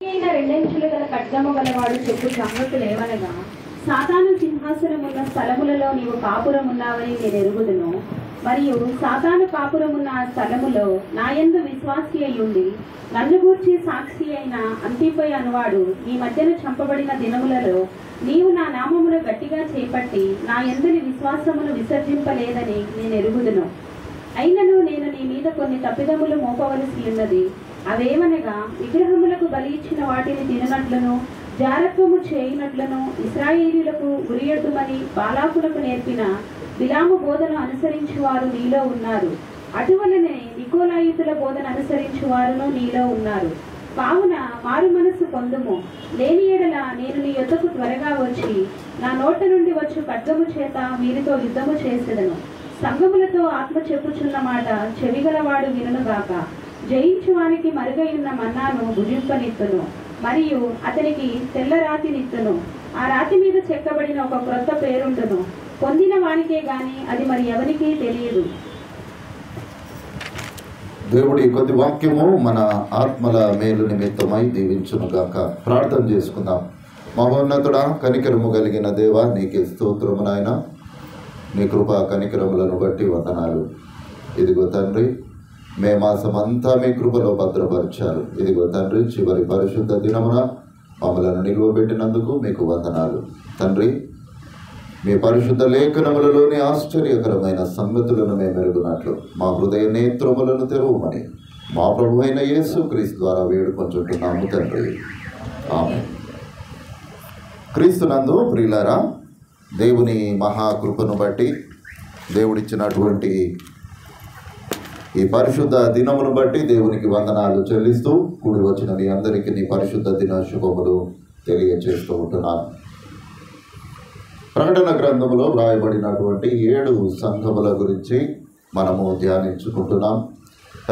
రెండంచులు గల ఖడ్గము గలవాడు చెప్పు సంగతులు ఏమనగా, సాతాను సింహాసనమున్న స్థలములలో నీవు కాపురమున్నావని నేను ఎరుగుదును. మరియు సాతాను కాపురమున్న ఆ స్థలములో నాయందు విశ్వాసి అయ్యుండి నన్ను గూర్చి సాక్షి అయిన అంతిపై అనువాడు ఈ మధ్యన చంపబడిన దినములలో నీవు నా నామమును గట్టిగా చేపట్టి నా యందుని విశ్వాసమును విసర్జింపలేదని నేను ఎరుగుదును. అయినను నేను నీ మీద కొన్ని తప్పిదములు మోపవలసి ఉన్నది. అవేమనగా, విగ్రహములకు బలి ఇచ్చిన వాటిని తిననట్లును, జారత్వము చేయనట్లును ఇశ్రాయేలీయులకు ఉరియొద్దుమని బాలాకులకు నేర్పిన బిలాము బోధన అనుసరించువారు నీలో ఉన్నారు. అటువలనే నికోలాయితుల బోధన అనుసరించువారును నీలో ఉన్నారు. కావున మారు మనస్సు పొందుము. లేని ఎడల నేను నీ యొద్దకు త్వరగా వచ్చి నా నోట నుండి వచ్చు ఖడ్గము చేత వీరితో యుద్ధము చేసేదను. సంగములతో ఆత్మ చెప్పుచున్న మాట చెవిగలవాడు వినుగాక. జయించువానికి మరుగైన మన్నాను భుజింపనిత్తును, మరియు అతనికి తెల్ల రాతినిత్తును. ఆ రాతి మీద చెక్కబడిన ఒక క్రొత్త పేరుండును. పొందిన వానికే గాని అది మరి ఎవరికీ తెలియదు. దేవుడి కొద్ది వాక్యము మన ఆత్మల మేలు నిమిత్తమై దీవించునుగాక. ప్రార్థన చేసుకుందాం. మహోన్నతుడా, కనికరము కలిగిన దేవా, నీకే స్తోత్రము నాయన. నీ కృపా కనికరములను బట్టి వందనాలు. ఇదిగో తండ్రి, మే మాసమంతా మీ కృపలో భద్రపరిచారు. ఇదిగో తండ్రి, చివరి పరిశుద్ధ దినమున మమ్మలను నిలువబెట్టినందుకు మీకు వందనాలు. తండ్రి, మీ పరిశుద్ధ లేఖనములలోని ఆశ్చర్యకరమైన సంగతులను మేము ఎరుగునట్లు మా హృదయ నేత్రములను తెరవమని మా ప్రభు అయిన యేసుక్రీస్తు ద్వారా వేడుకొంచుంటున్నాము తండ్రి. ఆమేన్. క్రీస్తునందు ప్రియులారా, దేవుని మహాకృపను బట్టి, దేవుడిచ్చినటువంటి ఈ పరిశుద్ధ దినమును బట్టి దేవునికి వందనాలు చెల్లిస్తూ కూడి వచ్చిన మీ అందరికీ నీ పరిశుద్ధ దిన శుభములు తెలియజేస్తూ ఉంటున్నాను. ప్రకటన గ్రంథములో వ్రాయబడినటువంటి 7 సంఘముల గురించి మనము ధ్యానించుకుంటున్నాం.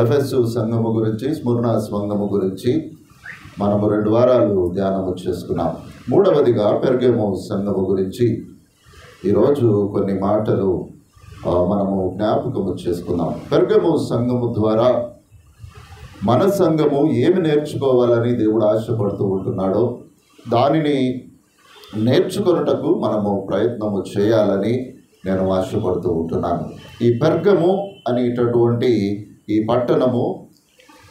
ఎఫెసు సంఘము గురించి, స్ముర్నా సంఘము గురించి మనము 2 వారాలు ధ్యానము చేసుకున్నాం. 3వదిగా పెర్గము సంఘము గురించి ఈరోజు కొన్ని మాటలు మనము జ్ఞాపకము చేసుకుందాం. పెర్గము సంఘము ద్వారా మన సంఘము ఏమి నేర్చుకోవాలని దేవుడు ఆశపడుతూ ఉంటున్నాడో దానిని నేర్చుకొనుటకు మనము ప్రయత్నము చేయాలని నేను ఆశపడుతూ ఉంటున్నాను. ఈ పెర్గము అనేటటువంటి ఈ పట్టణము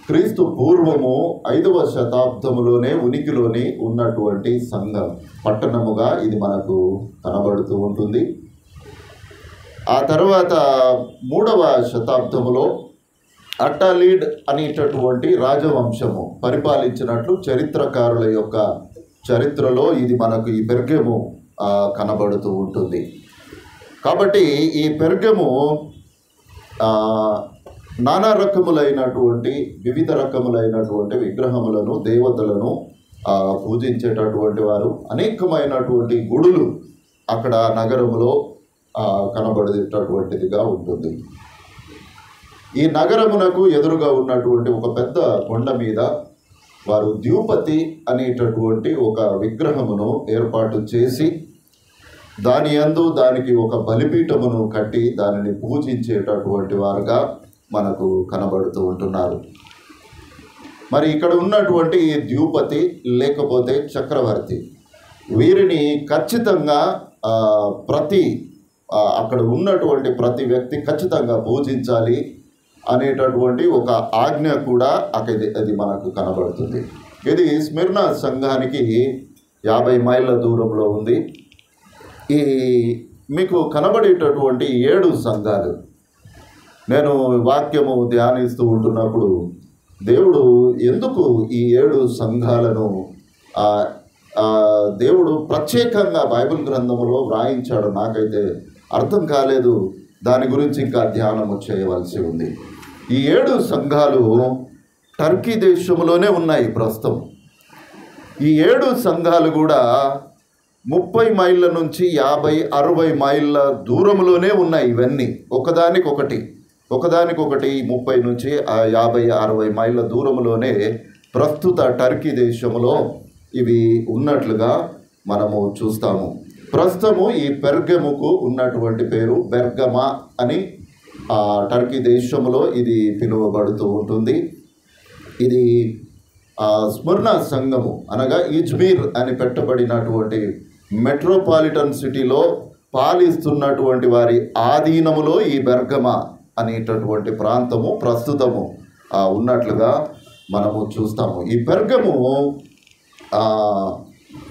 క్రీస్తు పూర్వము 5వ శతాబ్దములోనే ఉనికిలోని ఉన్నటువంటి సంఘం పట్టణముగా ఇది మనకు కనబడుతూ ఉంటుంది. ఆ తర్వాత 3వ శతాబ్దములో అట్టాలీడ్ అనేటటువంటి రాజవంశము పరిపాలించినట్లు చరిత్రకారుల యొక్క చరిత్రలో ఇది మనకు ఈ పెర్గము కనబడుతూ ఉంటుంది. కాబట్టి ఈ పెర్గము నానా రకములైనటువంటి వివిధ రకములైనటువంటి విగ్రహములను, దేవతలను పూజించేటటువంటి వారు, అనేకమైనటువంటి గుడులు అక్కడ నగరములో కనబడేటటువంటిదిగా ఉంటుంది. ఈ నగరమునకు ఎదురుగా ఉన్నటువంటి ఒక పెద్ద కొండ మీద వారు ద్యూపతి అనేటటువంటి ఒక విగ్రహమును ఏర్పాటు చేసి దాని యందు దానికి ఒక బలిపీఠమును కట్టి దానిని పూజించేటటువంటి వారుగా మనకు కనబడుతూ ఉంటున్నారు. మరి ఇక్కడ ఉన్నటువంటి ఈ ద్యూపతి లేకపోతే చక్రవర్తి, వీరిని ఖచ్చితంగా అక్కడ ఉన్నటువంటి ప్రతి వ్యక్తి ఖచ్చితంగా పూజించాలి అనేటటువంటి ఒక ఆజ్ఞ కూడా అది మనకు కనబడుతుంది. ఇది స్మిర్నా సంఘానికి 50 మైళ్ళ దూరంలో ఉంది. ఈ మీకు కనబడేటటువంటి 7 సంఘాలు నేను వాక్యము ధ్యానిస్తూ ఉంటున్నప్పుడు దేవుడు ఎందుకు ఈ 7 సంఘాలను దేవుడు ప్రత్యేకంగా బైబిల్ గ్రంథంలో వ్రాయించాడు నాకైతే అర్థం కాలేదు. దాని గురించి ఇంకా ధ్యానము చేయవలసి ఉంది. ఈ 7 సంఘాలు టర్కీ దేశంలోనే ఉన్నాయి ప్రస్తుతం. ఈ 7 సంఘాలు కూడా 30 మైళ్ళ నుంచి 50-60 మైళ్ళ దూరంలోనే ఉన్నాయి. ఇవన్నీ ఒకదానికొకటి 30 నుంచి 50-60 మైళ్ళ దూరంలోనే ప్రస్తుత టర్కీ దేశంలో ఇవి ఉన్నట్లుగా మనము చూస్తాము. ప్రస్తుతము ఈ పెర్గముకు ఉన్నటువంటి పేరు బెర్గమా అని టర్కీ దేశంలో ఇది పిలువబడుతూ ఉంటుంది. ఇది స్మరణ సంఘము అనగా ఇజ్మీర్ అని పెట్టబడినటువంటి మెట్రోపాలిటన్ సిటీలో పాలిస్తున్నటువంటి వారి ఆధీనములో ఈ బెర్గమా అనేటటువంటి ప్రాంతము ప్రస్తుతము ఉన్నట్లుగా మనము చూస్తాము. ఈ బెర్గము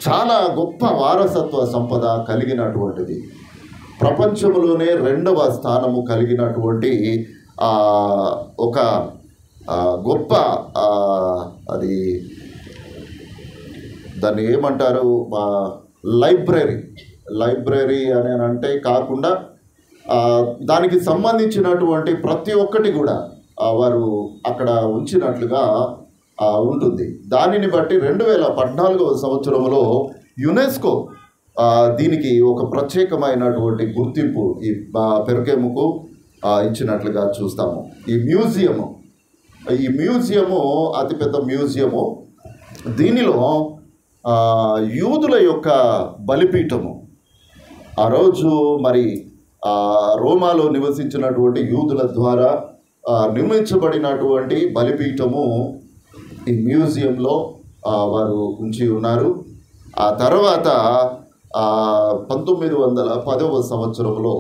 చాలా గొప్ప వారసత్వ సంపద కలిగినటువంటిది. ప్రపంచంలోనే 2వ స్థానము కలిగినటువంటి ఒక గొప్ప అది దాన్ని ఏమంటారు, లైబ్రరీ అని అంటే కాకుండా దానికి సంబంధించినటువంటి ప్రతి ఒక్కటి కూడా వారు అక్కడ ఉంచినట్లుగా ఉంటుంది. దానిని బట్టి 2014వ సంవత్సరంలో యునెస్కో దీనికి ఒక ప్రత్యేకమైనటువంటి గుర్తింపు ఈ పెర్గముకు ఇచ్చినట్లుగా చూస్తాము. ఈ మ్యూజియము అతిపెద్ద మ్యూజియము. దీనిలో యూదుల యొక్క బలిపీఠము, ఆ రోజు మరి రోమాలో నివసించినటువంటి యూదుల ద్వారా నిర్మించబడినటువంటి బలిపీఠము ఈ మ్యూజియంలో వారు ఉంచి ఉన్నారు. ఆ తర్వాత 1910వ సంవత్సరంలో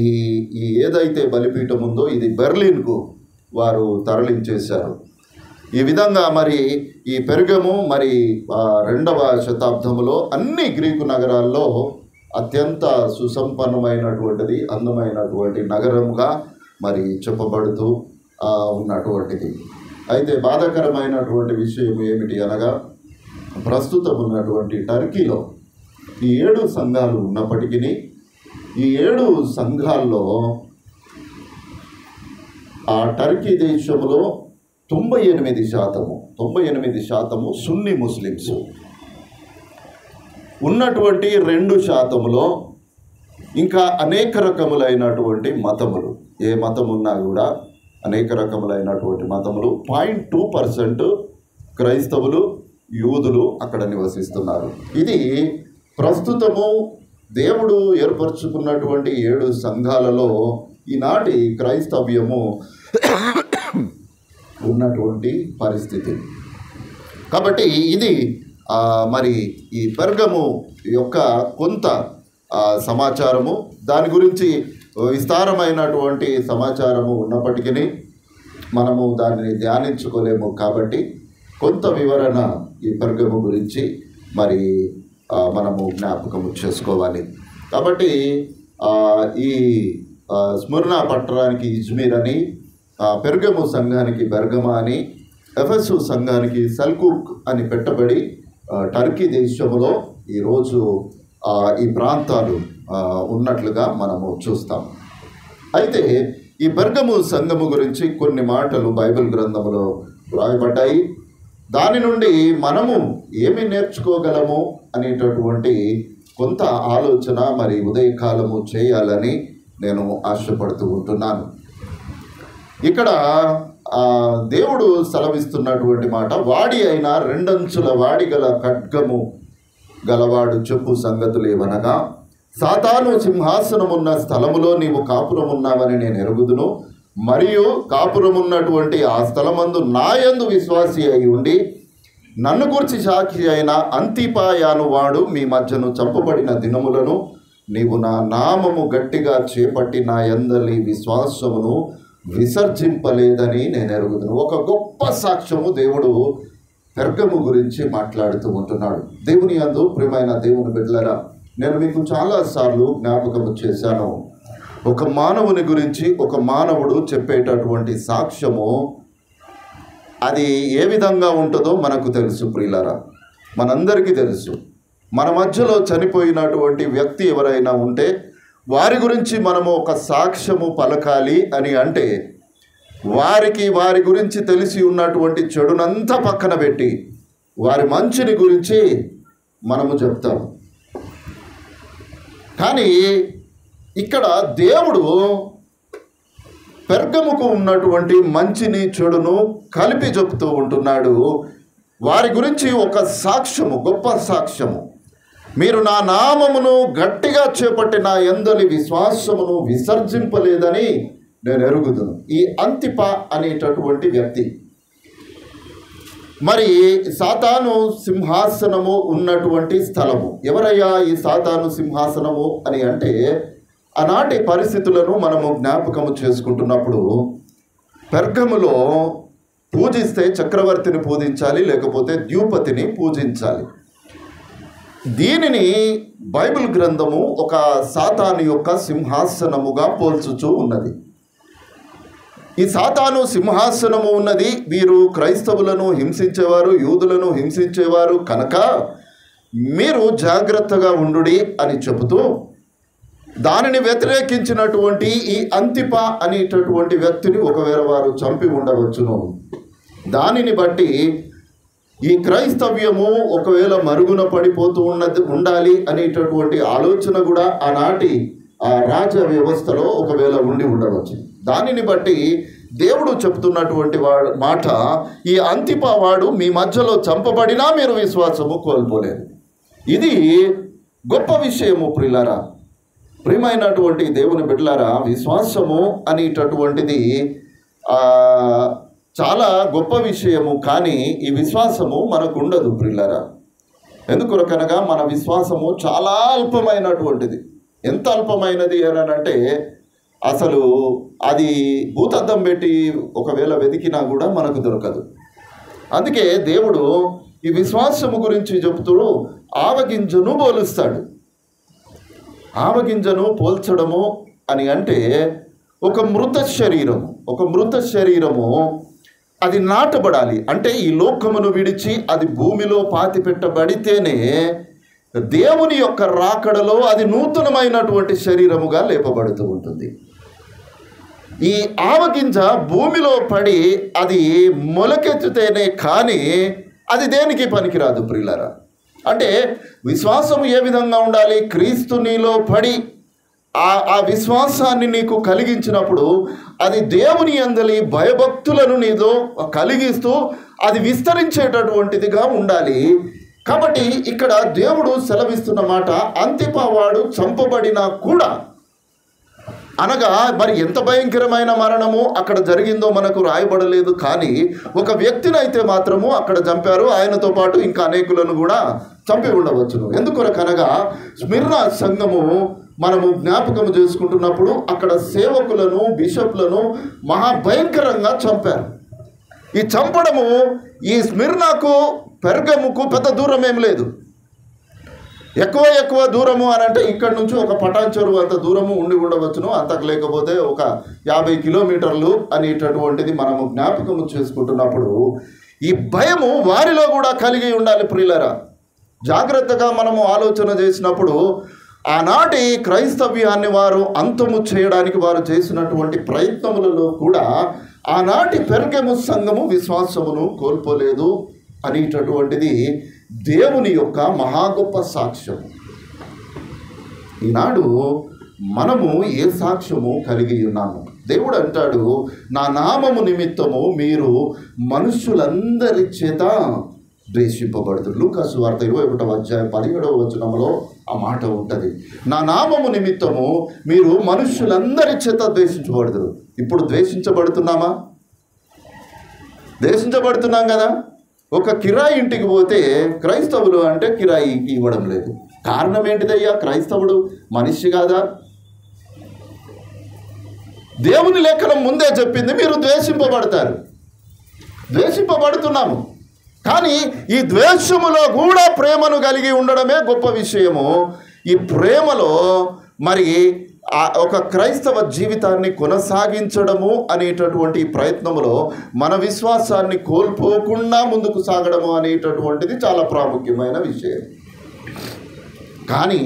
ఈ ఏదైతే బలిపీఠం ఉందో ఇది బెర్లిన్కు వారు తరలించేశారు. ఈ విధంగా మరి ఈ పెర్గము మరి 2వ శతాబ్దంలో అన్ని గ్రీకు నగరాల్లో అత్యంత సుసంపన్నమైనటువంటిది, అందమైనటువంటి నగరంగా మరి చెప్పబడుతూ ఉన్నటువంటిది. అయితే బాధాకరమైనటువంటి విషయం ఏమిటి అనగా, ప్రస్తుతం ఉన్నటువంటి టర్కీలో ఈ 7 సంఘాలు ఉన్నప్పటికీ ఈ 7 సంఘాల్లో ఆ టర్కీ దేశంలో 98% సున్నీ ముస్లిమ్స్ ఉన్నటువంటి 2%లో ఇంకా అనేక రకములైనటువంటి మతములు, ఏ మతం ఉన్నా కూడా అనేక రకములైనటువంటి మతములు, 0.2% క్రైస్తవులు, యూదులు అక్కడ నివసిస్తున్నారు. ఇది ప్రస్తుతము దేవుడు ఏర్పరచుకున్నటువంటి 7 సంఘాలలో ఈనాటి క్రైస్తవ్యము ఉన్నటువంటి పరిస్థితి. కాబట్టి ఇది మరి ఈ పెర్గము యొక్క కొంత సమాచారము, దాని గురించి విస్తారమైనటువంటి సమాచారము ఉన్నప్పటికీ మనము దానిని ధ్యానించుకోలేము. కాబట్టి కొంత వివరణ ఈ పెర్గము గురించి మరి మనము జ్ఞాపకము చేసుకోవాలి. కాబట్టి ఈ స్మరణ పట్టణానికి ఇజ్మీర్ అని, పెర్గము సంఘానికి బెర్గమా అని, ఎఫెసు సంఘానికి సెల్కుక్ అని పెట్టబడి టర్కీ దేశంలో ఈరోజు ఈ ప్రాంతాలు ఉన్నట్లుగా మనము చూస్తాం. అయితే ఈ బెర్గము సంఘము గురించి కొన్ని మాటలు బైబిల్ గ్రంథంలో వ్రాయబడ్డాయి. దాని నుండి మనము ఏమి నేర్చుకోగలము అనేటటువంటి కొంత ఆలోచన మరి ఉదయకాలము చేయాలని నేను ఆశపడుతూ ఉంటున్నాను. ఇక్కడ దేవుడు సెలవిస్తున్నటువంటి మాట, వాడి అయిన 2 అంచుల వాడి గల ఖడ్గము గలవాడు చెప్పు సంగతులు ఏమనగా, సాతాను సింహాసనమున్న స్థలములో నీవు కాపురమున్నావని నేను ఎరుగుదును, మరియు కాపురమున్నటువంటి ఆ స్థలమందు నాయందు విశ్వాసి అయి ఉండి నన్ను గురించి సాక్షి అయిన అంతిపాయాను వాడు మీ మధ్యను చంపబడిన దినములను నీవు నా నామము గట్టిగా చేపట్టి నా యందలి విశ్వాసమును విసర్జింపలేదని నేను ఎరుగుదును. ఒక గొప్ప సాక్ష్యము దేవుడు పెర్గము గురించి మాట్లాడుతూ ఉంటున్నాడు. దేవుని యందు ప్రియమైన దేవుని బిడ్డలారా, నేను మీకు చాలాసార్లు జ్ఞాపకము చేశాను. ఒక మానవుని గురించి ఒక మానవుడు చెప్పేటటువంటి సాక్ష్యము అది ఏ విధంగా ఉంటుందో మనకు తెలుసు. ప్రియులారా, మనందరికీ తెలుసు. మన మధ్యలో చనిపోయినటువంటి వ్యక్తి ఎవరైనా ఉంటే వారి గురించి మనము ఒక సాక్ష్యము పలకాలి అని అంటే వారి గురించి తెలిసి ఉన్నటువంటి చెడునంతా పక్కన పెట్టి వారి మంచిని గురించి మనము చెప్తాము. కానీ ఇక్కడ దేవుడు పెర్గముకు ఉన్నటువంటి మంచిని చెడును కలిపి చెప్తూ ఉంటున్నాడు. వారి గురించి ఒక సాక్ష్యము, గొప్ప సాక్ష్యము, మీరు నా నామమును గట్టిగా చేపట్టి నా యందలి విశ్వాసమును విసర్జింపలేదని నేను ఎరుగుదును. ఈ అంతిప అనేటటువంటి వ్యక్తి మరి సాతాను సింహాసనము ఉన్నటువంటి స్థలము. ఎవరయ్యా ఈ సాతాను సింహాసనము అని అంటే, ఆనాటి పరిస్థితులను మనము జ్ఞాపకము చేసుకుంటున్నప్పుడు, పెర్గములో పూజిస్తే చక్రవర్తిని పూజించాలి, లేకపోతే ద్యూపతిని పూజించాలి. దీనిని బైబిల్ గ్రంథము ఒక సాతాను యొక్క సింహాసనముగా పోల్చుచూ ఉన్నది. ఈ సాతాను సింహాసనము ఉన్నది. వీరు క్రైస్తవులను హింసించేవారు, యూదులను హింసించేవారు కనుక మీరు జాగ్రత్తగా ఉండుడి అని చెబుతూ, దానిని వ్యతిరేకించినటువంటి ఈ అంతిప అనేటటువంటి వ్యక్తిని ఒకవేళ వారు చంపి ఉండవచ్చును. దానిని బట్టి ఈ క్రైస్తవ్యము ఒకవేళ మరుగున పడిపోతూ ఉండాలి అనేటటువంటి ఆలోచన కూడా ఆనాటి ఆ రాజ వ్యవస్థలో ఒకవేళ ఉండి ఉండవచ్చు. దానిని బట్టి దేవుడు చెప్తున్నటువంటి మాట, ఈ అంతిప వాడు మీ మధ్యలో చంపబడినా మీరు విశ్వాసము కోల్పోలేదు. ఇది గొప్ప విషయము ప్రియులారా, ప్రియమైనటువంటి దేవుని బిడ్డలారా. విశ్వాసము అనేటటువంటిది చాలా గొప్ప విషయము. కానీ ఈ విశ్వాసము మనకు ఉండదు ప్రియులారా. ఎందుకొరకనగా మన విశ్వాసము చాలా అల్పమైనటువంటిది. ఎంత అల్పమైనది అని అంటే, అసలు అది భూతద్దం పెట్టి ఒకవేళ వెతికినా కూడా మనకు దొరకదు. అందుకే దేవుడు ఈ విశ్వాసము గురించి చెబుతూ ఆవగింజను పోలుస్తాడు. ఆవగింజను పోల్చడము అని అంటే, ఒక మృత శరీరము అది నాటబడాలి. అంటే ఈ లోకమును విడిచి అది భూమిలో పాతి పెట్టబడితేనే దేవుని యొక్క రాకడలో అది నూతనమైనటువంటి శరీరముగా లేపబడుతూ ఉంటుంది. ఈ ఆవగింజ భూమిలో పడి అది మొలకెత్తితేనే కానీ అది దేనికి పనికిరాదు ప్రియులారా. అంటే విశ్వాసము ఏ విధంగా ఉండాలి? క్రీస్తు నీలో పడి ఆ విశ్వాసాన్ని నీకు కలిగించినప్పుడు అది దేవుని యందలి భయభక్తులను నీతో కలిగిస్తూ అది విస్తరించేటటువంటిదిగా ఉండాలి. కాబట్టి ఇక్కడ దేవుడు సెలవిస్తున్న మాట, అంతిపవాడు చంపబడినా కూడా, అనగా మరి ఎంత భయంకరమైన మరణము అక్కడ జరిగిందో మనకు రాయబడలేదు. కానీ ఒక వ్యక్తినైతే మాత్రము అక్కడ చంపారు, ఆయనతో పాటు ఇంకా అనేకులను కూడా చంపి ఉండవచ్చును. ఎందుకొరకనగా స్మిర్నా సంఘము మనము జ్ఞాపకము చేసుకుంటున్నప్పుడు అక్కడ సేవకులను, బిషప్లను మహాభయంకరంగా చంపారు. ఈ చంపడము ఈ స్మిర్నాకు పెర్గముకు పెద్ద దూరం ఏం లేదు. ఎక్కువ దూరము అని అంటే ఇక్కడి నుంచి ఒక పటాన్చెరు అంత దూరము ఉండి ఉండవచ్చును, అంతకు లేకపోతే ఒక 50 కిలోమీటర్లు అనేటటువంటిది మనము జ్ఞాపకము చేసుకుంటున్నప్పుడు ఈ భయము వారిలో కూడా కలిగి ఉండాలి ప్రియులరా. జాగ్రత్తగా మనము ఆలోచన చేసినప్పుడు ఆనాటి క్రైస్తవ్యాన్ని వారు అంతము చేయడానికి వారు చేసినటువంటి ప్రయత్నములలో కూడా ఆనాటి పెర్గము సంఘము విశ్వాసమును కోల్పోలేదు అనేటటువంటిది దేవుని యొక్క మహా గొప్ప సాక్ష్యం. ఈనాడు మనము ఏ సాక్ష్యము కలిగి ఉన్నాము? దేవుడు అంటాడు, నా నామము నిమిత్తము మీరు మనుష్యులందరి చేత ద్వేషింపబడుతుంది. లూకాసు వార్త 21వ అధ్యాయం 17వ వచనంలో ఆ మాట ఉంటుంది. నా నామము నిమిత్తము మీరు మనుష్యులందరి చేత ద్వేషించబడుదురు. ఇప్పుడు ద్వేషించబడుతున్నామా? ద్వేషించబడుతున్నాం కదా. ఒక కిరాయి ఇంటికి పోతే క్రైస్తవులు అంటే కిరాయికి ఇవ్వడం లేదు. కారణం ఏంటిదయ్యా? క్రైస్తవుడు మనిషి కాదా? దేవుని లేఖనం ముందే చెప్పింది, మీరు ద్వేషింపబడతారు. ద్వేషింపబడుతున్నాము. కానీ ఈ ద్వేషములో కూడా ప్రేమను కలిగి ఉండడమే గొప్ప విషయము. ఈ ప్రేమలో మరి ఒక క్రైస్తవ జీవితాన్ని కొనసాగించడము అనేటటువంటి ప్రయత్నములో మన విశ్వాసాన్ని కోల్పోకుండా ముందుకు సాగడము అనేటటువంటిది చాలా ప్రాముఖ్యమైన విషయం. కానీ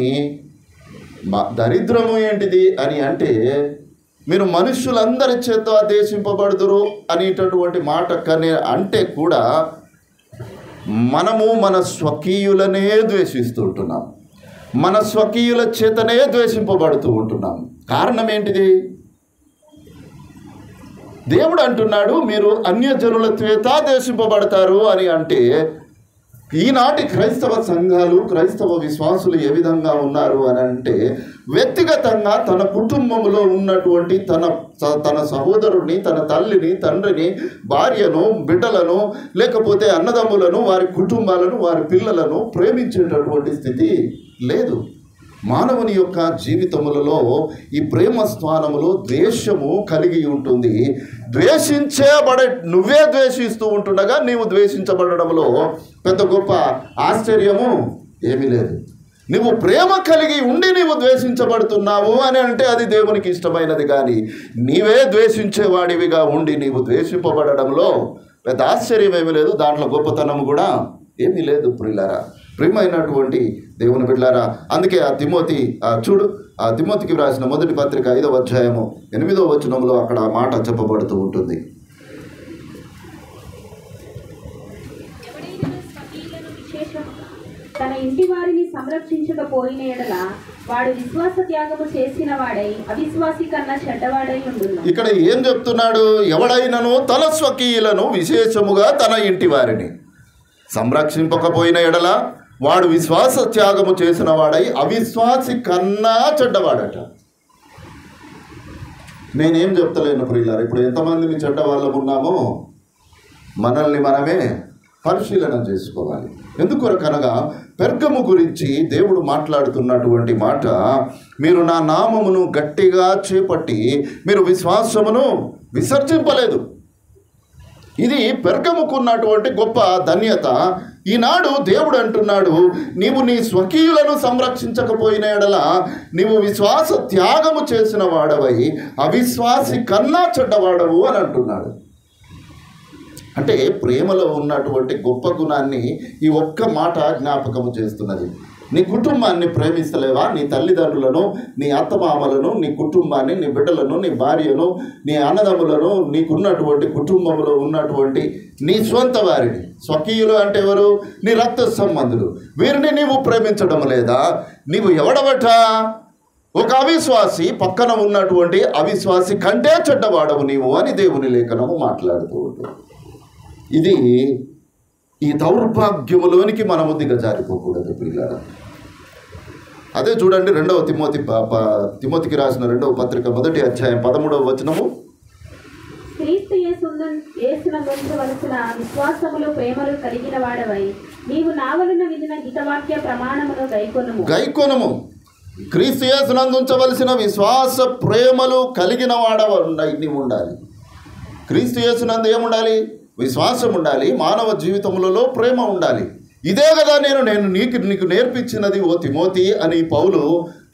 దరిద్రము ఏంటిది అని అంటే, మీరు మనుష్యులందరి చేత ద్వేషింపబడుదురు అనేటటువంటి మాట కనే అంటే కూడా మనము మన స్వకీయులనే ద్వేషిస్తుంటున్నాం. మన స్వకీయుల చేతనే ద్వేషింపబడుతూ ఉంటున్నాం. కారణం ఏంటిది? దేవుడు అంటున్నాడు, మీరు అన్యజనుల చేత ద్వేషింపబడతారు అని అంటే ఈనాటి క్రైస్తవ సంఘాలు, క్రైస్తవ విశ్వాసులు ఏ విధంగా ఉన్నారు అని అంటే, వ్యక్తిగతంగా తన కుటుంబంలో ఉన్నటువంటి తన సహోదరుడిని, తన తల్లిని, తండ్రిని, భార్యను, బిడ్డలను, లేకపోతే అన్నదమ్ములను, వారి కుటుంబాలను, వారి పిల్లలను ప్రేమించేటటువంటి స్థితి లేదు. మానవుని యొక్క జీవితములలో ఈ ప్రేమ స్థానములో ద్వేషము కలిగి ఉంటుంది. నువ్వే ద్వేషిస్తూ ఉంటుండగా నీవు ద్వేషించబడడంలో పెద్ద గొప్ప ఆశ్చర్యము ఏమీ లేదు. నువ్వు ప్రేమ కలిగి ఉండి నీవు ద్వేషించబడుతున్నావు అని అంటే అది దేవునికి ఇష్టమైనది. కానీ నీవే ద్వేషించేవాడివిగా ఉండి నీవు ద్వేషింపబడడంలో పెద్ద ఆశ్చర్యం ఏమీ లేదు. దాంట్లో గొప్పతనం కూడా ఏమీ లేదు. ప్రియమైనటువంటి దేవుని బిడ్డలారా, అందుకే ఆ తిమోతికి వ్రాసిన మొదటి పత్రిక 5వ అధ్యాయము 8వ వచనంలో అక్కడ ఆ మాట చెప్పబడుతూ ఉంటుంది. తన ఇంటి వారిని సంరక్షించకపోయిన ఎడల వాడు విశ్వాస త్యాగము చేసిన వాడై అవిశ్వాసి కన్నా చెడ్డవాడై ఉండును. ఇక్కడ ఏం చెప్తున్నాడు? ఎవడైనను తన స్వకీయులను, విశేషముగా తన ఇంటి వారిని సంరక్షింపకపోయిన ఎడల వాడు విశ్వాస త్యాగము చేసిన వాడై అవిశ్వాసి కన్నా చెడ్డవాడట. నేనేం చెప్తలేను ప్రియులారా, ఇప్పుడు ఎంతమందిని చెడ్డ వాళ్ళం ఉన్నామో మనల్ని మనమే పరిశీలన చేసుకోవాలి. ఎందుకొరకనగా పెర్గము గురించి దేవుడు మాట్లాడుతున్నటువంటి మాట, మీరు నా నామమును గట్టిగా చేపట్టి మీరు విశ్వాసమును విసర్జింపలేదు. ఇది పెర్గముకున్నటువంటి గొప్ప ధన్యత. ఈనాడు దేవుడు అంటున్నాడు, నీవు నీ స్వకీయులను సంరక్షించకపోయిన ఎడల నీవు విశ్వాస త్యాగము చేసిన వాడవై అవిశ్వాసి కన్నా చెడ్డవాడవు అని అంటున్నాడు. అంటే ప్రేమలో ఉన్నటువంటి గొప్ప గుణాన్ని ఈ ఒక్క మాట జ్ఞాపకము చేస్తున్నది. నీ కుటుంబాన్ని ప్రేమిస్తలేవా? నీ తల్లిదండ్రులను, నీ అత్తమామలను, నీ కుటుంబాన్ని, నీ బిడ్డలను, నీ భార్యను, నీ అన్నదమ్ములను, నీకున్నటువంటి కుటుంబంలో ఉన్నటువంటి నీ స్వంత వారిని, స్వకీయులు అంటే ఎవరు? నీ రక్త సంబంధులు, వీరిని నీవు ప్రేమించడం లేదా? నీవు ఎవడవట? ఒక అవిశ్వాసి, పక్కన ఉన్నటువంటి అవిశ్వాసి కంటే చెడ్డవాడవు నీవు అని దేవుని లేఖనము మాట్లాడుతూ ఉంటుంది. ఇది ఈ దౌర్భాగ్యములోనికి మనము దిగజారిపోకూడదు ప్రియులారా. అదే చూడండి, తిమోతికి రాసిన 2వ పత్రిక 1వ అధ్యాయం 13వ వచనము. క్రీస్తు యేసునందుంచవలసిన విశ్వాసములు, ప్రేమలు కలిగిన వాడవై నీవు నా వలన వినిన హితవాక్య ప్రమాణమును గైకొనుము. క్రీస్తు యేసునందుంచవలసిన విశ్వాస ప్రేమలు కలిగిన వాడవై నీవు ఉండాలి. క్రీస్తు యేసునందు ఏముండాలి? విశ్వాసం ఉండాలి. మానవ జీవితములలో ప్రేమ ఉండాలి. ఇదే కదా నేను నీకు నేర్పించినది ఓ తిమోతి అని పౌలు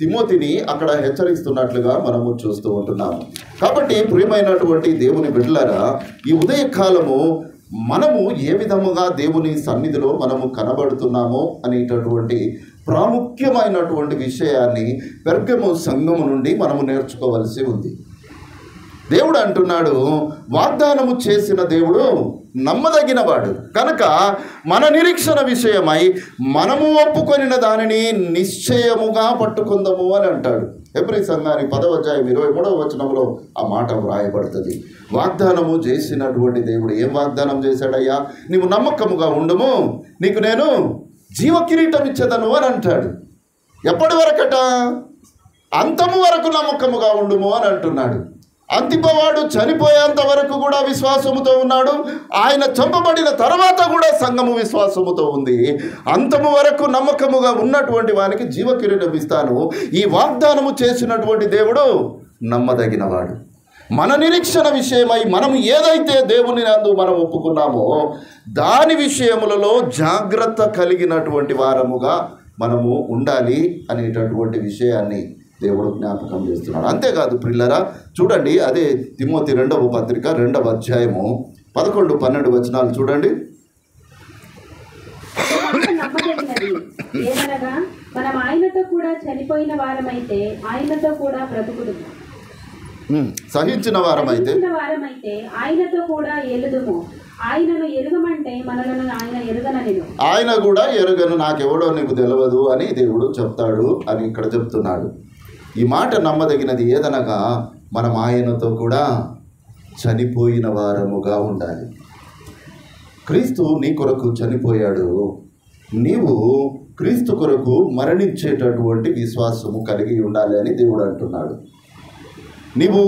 తిమోతిని అక్కడ హెచ్చరిస్తున్నట్లుగా మనము చూస్తూ ఉంటున్నాము. కాబట్టి ప్రియమైనటువంటి దేవుని బిడ్డలారా, ఈ ఉదయకాలము మనము ఏ విధముగా దేవుని సన్నిధిలో మనము కనబడుతున్నామో అనేటటువంటి ప్రాముఖ్యమైనటువంటి విషయాన్ని పెర్గము సంఘము నుండి మనము నేర్చుకోవలసి ఉంది. దేవుడు అంటున్నాడు, వాగ్దానము చేసిన దేవుడు నమ్మదగినవాడు కనుక మన నిరీక్షణ విషయమై మనము ఒప్పుకొనిన దానిని నిశ్చయముగా పట్టుకుందాము అని అంటాడు. హెబ్రీ సంఘానికి 10వ అధ్యాయం 23వ వచనంలో ఆ మాట వ్రాయబడుతుంది. వాగ్దానము చేసినటువంటి దేవుడు ఏం వాగ్దానం చేశాడయ్యా? నీవు నమ్మకముగా ఉండుము, నీకు నేను జీవ కిరీటం ఇచ్చేదను అని అంటాడు. ఎప్పటి వరకట? అంతము వరకు నమ్మకముగా ఉండుము అని అంటున్నాడు. అంతిపవాడు చనిపోయేంత వరకు కూడా విశ్వాసముతో ఉన్నాడు. ఆయన చంపబడిన తర్వాత కూడా సంఘము విశ్వాసముతో ఉంది. అంతము వరకు నమ్మకముగా ఉన్నటువంటి వానికి జీవ కిరీటం ఇస్తాను. ఈ వాగ్దానము చేసినటువంటి దేవుడు నమ్మదగినవాడు. మన నిరీక్షణ విషయమై మనము ఏదైతే దేవుని నందు మనం ఒప్పుకున్నామో దాని విషయములలో జాగ్రత్త కలిగినటువంటి వారముగా మనము ఉండాలి అనేటటువంటి విషయాన్ని దేవుడు జ్ఞాపకం చేస్తున్నాడు. అంతేకాదు ప్రియులారా, చూడండి, అదే తిమోతి 2వ పత్రిక 2వ అధ్యాయము 11-12 వచనాలు చూడండి. మనం ఆయనతో కూడా చనిపోయిన వారమైతే ఆయనతో కూడా బ్రతుకుదుము, సహించిన వారమైతే ఆయనతో కూడా ఎలుదుము. ఆయనను ఎరుగమంటే మనలను ఆయన ఎరుగననిను. ఆయన కూడా ఎరుగను, నాకెవడో నీకు తెలియదు అని దేవుడు చెప్తాడు అని ఇక్కడ చెప్తున్నాడు. ఈ మాట నమ్మదగినది ఏదనగా మనం ఆయనతో కూడా చనిపోయిన వారముగా ఉండాలి. క్రీస్తు నీ కొరకు చనిపోయాడు. నీవు క్రీస్తు కొరకు మరణించేటటువంటి విశ్వాసము కలిగి ఉండాలి అని దేవుడు అంటున్నాడు. నీవు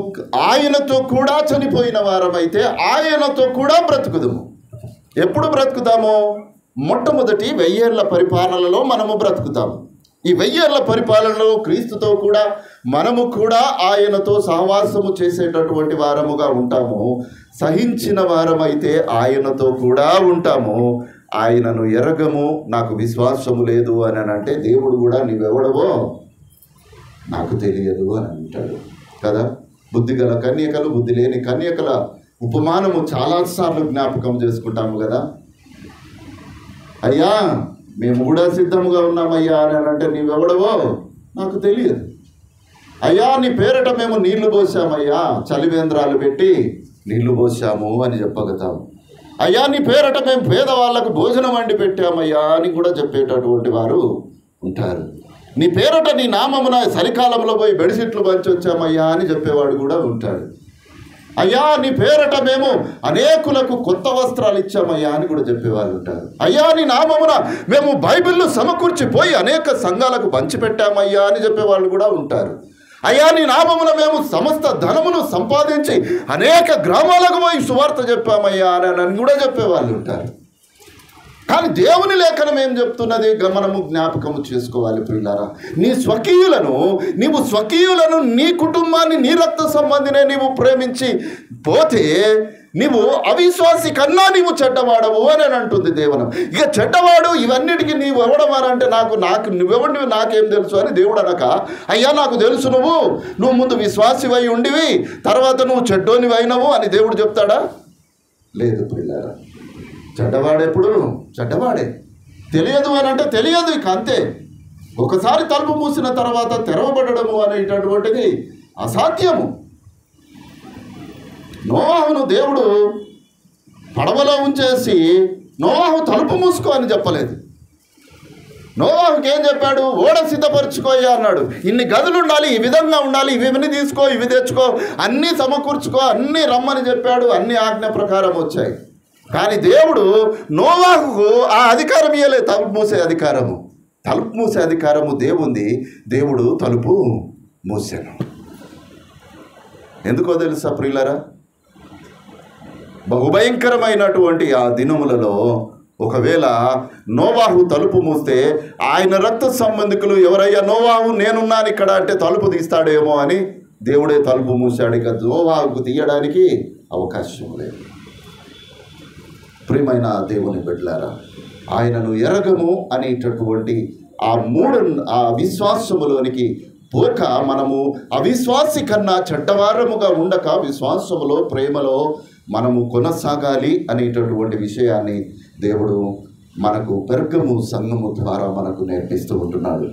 ఆయనతో కూడా చనిపోయిన వారమైతే ఆయనతో కూడా బ్రతుకుదుము. ఎప్పుడు బ్రతుకుతాము? మొట్టమొదటి 1000 ఏళ్ల పరిపాలనలో మనము బ్రతుకుతాము. ఈ 1000 ఏళ్ల పరిపాలనలో క్రీస్తుతో కూడా మనము కూడా ఆయనతో సహవాసము చేసేటటువంటి వారముగా ఉంటాము. సహించిన వారమైతే ఆయనతో కూడా ఉంటాము. ఆయనను ఎరగము, నాకు విశ్వాసము లేదు అని అంటే దేవుడు కూడా నీవెవడవో నాకు తెలియదు అని అంటాడు కదా. బుద్ధి గల కన్యకలు, బుద్ధి లేని కన్యకల ఉపమానము చాలాసార్లు జ్ఞాపకం చేసుకుంటాము కదా. అయ్యా మేము కూడా సిద్ధముగా ఉన్నామయ్యా అని అంటే నీవెవడవో నాకు తెలియదు. అయ్యా నీ పేరట మేము నీళ్లు పోసామయ్యా, చలివేంద్రాలు పెట్టి నీళ్లు పోసాము అని చెప్పగతాము. అయ్యా నీ పేరట మేము పేదవాళ్ళకు భోజనం వండి పెట్టామయ్యా అని కూడా చెప్పేటటువంటి వారు ఉంటారు. నీ పేరట నీ నామమున చలికాలంలో పోయి బెడ్షీట్లు పంచి వచ్చామయ్యా అని చెప్పేవాడు కూడా ఉంటాడు. అయ్యా నీ పేరట మేము అనేకులకు కొత్త వస్త్రాలు ఇచ్చామయ్యా అని కూడా చెప్పేవాళ్ళు ఉంటారు. అయ్యా నీ నామమున మేము బైబిల్ను సమకూర్చిపోయి అనేక సంఘాలకు పంచిపెట్టామయ్యా అని చెప్పేవాళ్ళు కూడా ఉంటారు. అయ్యా నీ నామమున మేము సమస్త ధనమును సంపాదించి అనేక గ్రామాలకు పోయి సువార్త చెప్పామయ్యా అని కూడా చెప్పేవాళ్ళు ఉంటారు. కానీ దేవుని లేఖనం ఏం చెప్తున్నది మనము జ్ఞాపకము చేసుకోవాలి ప్రియులారా. నీవు స్వకీయులను నీ కుటుంబాన్ని నీ రక్త సంబంధినే నీవు ప్రేమించి పోతే నీవు అవిశ్వాసి కన్నా నీవు చెడ్డవాడవు అని అంటుంది దేవునం. ఇక చెడ్డవాడు ఇవన్నిటికీ నీవు ఎవడమానంటే నాకు నువ్వెవడివి నాకేం తెలుసు అని దేవుడు అనక, అయ్యా నాకు తెలుసు నువ్వు ముందు విశ్వాసివై ఉండివి, తర్వాత నువ్వు చెడ్డోనివి అయినవు అని దేవుడు చెప్తాడా? లేదు ప్రియులారా. చెడ్డవాడెప్పుడు చెడ్డవాడే. తెలియదు అని అంటే తెలియదు, ఇక అంతే. ఒకసారి తలుపు మూసిన తర్వాత తెరవబడము అనేటటువంటిది అసాధ్యము. నోవాహును దేవుడు పడవలో ఉంచేసి నోవాహు తలుపు మూసుకో అని చెప్పలేదు. నోవాహుకి ఏం చెప్పాడు? ఓడ సిద్ధపరచుకోయ్యా అన్నాడు. ఇన్ని గదులు ఉండాలి, ఈ విధంగా ఉండాలి, ఇవి తీసుకో, ఇవి తెచ్చుకో, అన్నీ సమకూర్చుకో, అన్నీ రమ్మని చెప్పాడు. అన్ని ఆజ్ఞ ప్రకారం వచ్చాయి. కానీ దేవుడు నోవాహుకు ఆ అధికారం ఇవ్వలేదు. తలుపు మూసే అధికారము దేవుంది. దేవుడు తలుపు మూసాను. ఎందుకో తెలుసా ప్రియులారా? బహుభయంకరమైనటువంటి ఆ దినములలో ఒకవేళ నోవాహు తలుపు మూస్తే ఆయన రక్త సంబంధికులు ఎవరయ్యా నోవాహు నేనున్నాను ఇక్కడ అంటే తలుపు తీస్తాడేమో అని దేవుడే తలుపు మూసాడు. ఇక నోవాహుకు తీయడానికి అవకాశం లేదు. ప్రియమైన దేవుని బిడ్డలారా, ఆయనను ఎరగము అనేటటువంటి ఆ విశ్వాసములోనికి పోక మనము అవిశ్వాసి కన్నా చెడ్డవారముగా ఉండక విశ్వాసములో ప్రేమలో మనము కొనసాగాలి అనేటటువంటి విషయాన్ని దేవుడు మనకు పెర్గము సంఘము ద్వారా మనకు నేర్పిస్తూ ఉంటున్నాడు.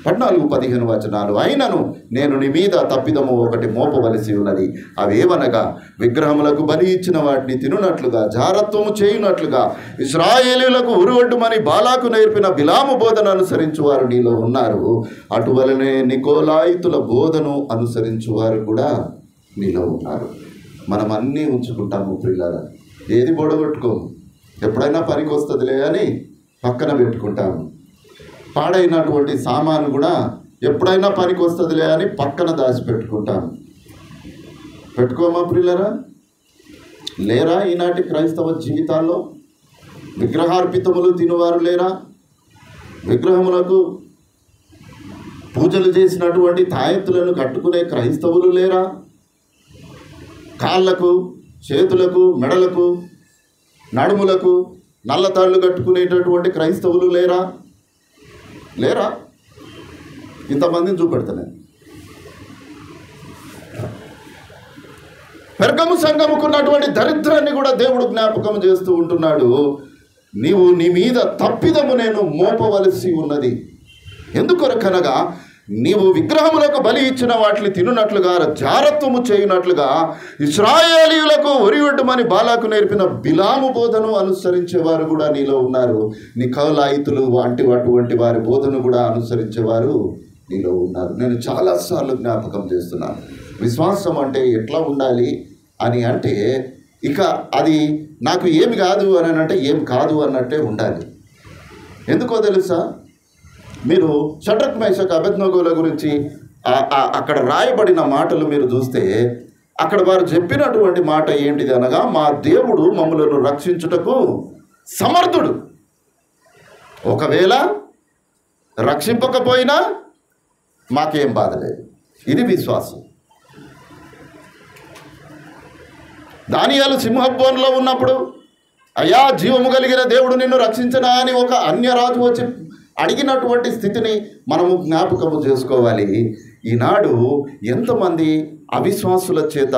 14-15 వచనాలు. అయినను నేను నీ మీద తప్పిదము ఒకటి మోపవలసి ఉన్నది. అవేవనగా విగ్రహములకు బలి ఇచ్చిన వాటిని తినునట్లుగా, జారత్వము చేయునట్లుగా ఇశ్రాయేలీయులకు ఉరువడ్డుమని బాలాకు నేర్పిన బిలాము బోధన అనుసరించువారు నీలో ఉన్నారు. అటువలనే నికోలాయితుల బోధను అనుసరించువారు కూడా నీలో ఉన్నారు. మనం అన్నీ ఉంచుకుంటాము ప్రియులారా. ఏది బొడగొట్టుకోము. ఎప్పుడైనా పనికి వస్తుందిలే అని పక్కన పెట్టుకుంటాము. పాడైనటువంటి సామాను కూడా ఎప్పుడైనా పనికి వస్తుందిలే అని పక్కన దాచిపెట్టుకుంటాము. పెట్టుకోమా ప్రియులరా? లేరా ఈనాటి క్రైస్తవ జీవితాల్లో? విగ్రహార్పితములు తినువారు లేరా? విగ్రహములకు పూజలు చేసినటువంటి తాయెత్తులను కట్టుకునే క్రైస్తవులు లేరా? కాళ్ళకు, చేతులకు, మెడలకు, నడుములకు నల్లతాళ్ళు కట్టుకునేటటువంటి క్రైస్తవులు లేరా? ఇంతమందిని చూపెడుతున్నాను. పెర్గము సంఘముకున్నటువంటి దరిద్రాన్ని కూడా దేవుడు జ్ఞాపకం చేస్తూ ఉంటున్నాడు. నీవు నీ మీద తప్పిదము నేను మోపవలసి ఉన్నది. ఎందుకొరకనగా నీవు విగ్రహములకు బలి ఇచ్చిన వాటిని తినునట్లుగా, జారత్వము చేయునట్లుగా ఇశ్రాయేలీయులకు ఒరివడ్డుమని బాలాకు నేర్పిన బిలాము బోధను అనుసరించేవారు కూడా నీలో ఉన్నారు. నికోలాయితులు అటువంటి వారి బోధను కూడా అనుసరించేవారు నీలో ఉన్నారు. నేను చాలాసార్లు జ్ఞాపకం చేస్తున్నాను. విశ్వాసం అంటే ఎట్లా ఉండాలి అని అంటే ఇక అది నాకు ఏమి కాదు అని అంటే ఏం కాదు అన్నట్టే ఉండాలి. ఎందుకో తెలుసా? మీరు షడ్రక్ మేషక్ అబేద్నెగోల గురించి అక్కడ రాయబడిన మాటలు మీరు చూస్తే అక్కడ వారు చెప్పినటువంటి మాట ఏంటిది అనగా, మా దేవుడు మమ్మలను రక్షించుటకు సమర్థుడు. ఒకవేళ రక్షింపకపోయినా మాకేం బాధ లేదు. ఇది విశ్వాసం. దానియేలు సింహబోన్లో ఉన్నప్పుడు, అయ్యా జీవము కలిగిన దేవుడు నిన్ను రక్షించనా అని ఒక అన్యరాజు వచ్చి అడిగినటువంటి స్థితిని మనము జ్ఞాపకము చేసుకోవాలి. ఈనాడు ఎంతమంది అవిశ్వాసుల చేత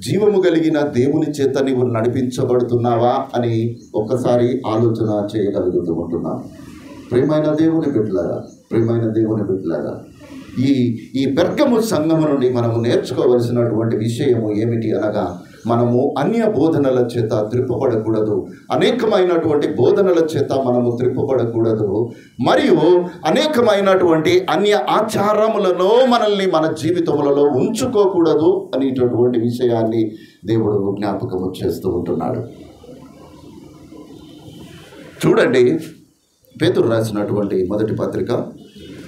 జీవము కలిగిన దేవుని చేత నీవు నడిపించబడుతున్నావా అని ఒక్కసారి ఆలోచన చేయగలుగుతూ ఉంటున్నాను. ప్రియమైన దేవుని బిడ్డలారా, ప్రియమైన దేవుని బిడ్డలారా, ఈ పెర్గము సంఘము నుండి మనము నేర్చుకోవలసినటువంటి విషయము ఏమిటి అనగా, మనము అన్య బోధనల చేత త్రిప్పబడకూడదు. అనేకమైనటువంటి బోధనల చేత మనము త్రిప్పబడకూడదు. మరియు అనేకమైనటువంటి అన్య ఆచారములను మనల్ని మన జీవితములలో ఉంచుకోకూడదు అనేటటువంటి విషయాన్ని దేవుడు జ్ఞాపకము చేస్తూ ఉంటున్నాడు. చూడండి, పేతురు రాసినటువంటి మొదటి పత్రిక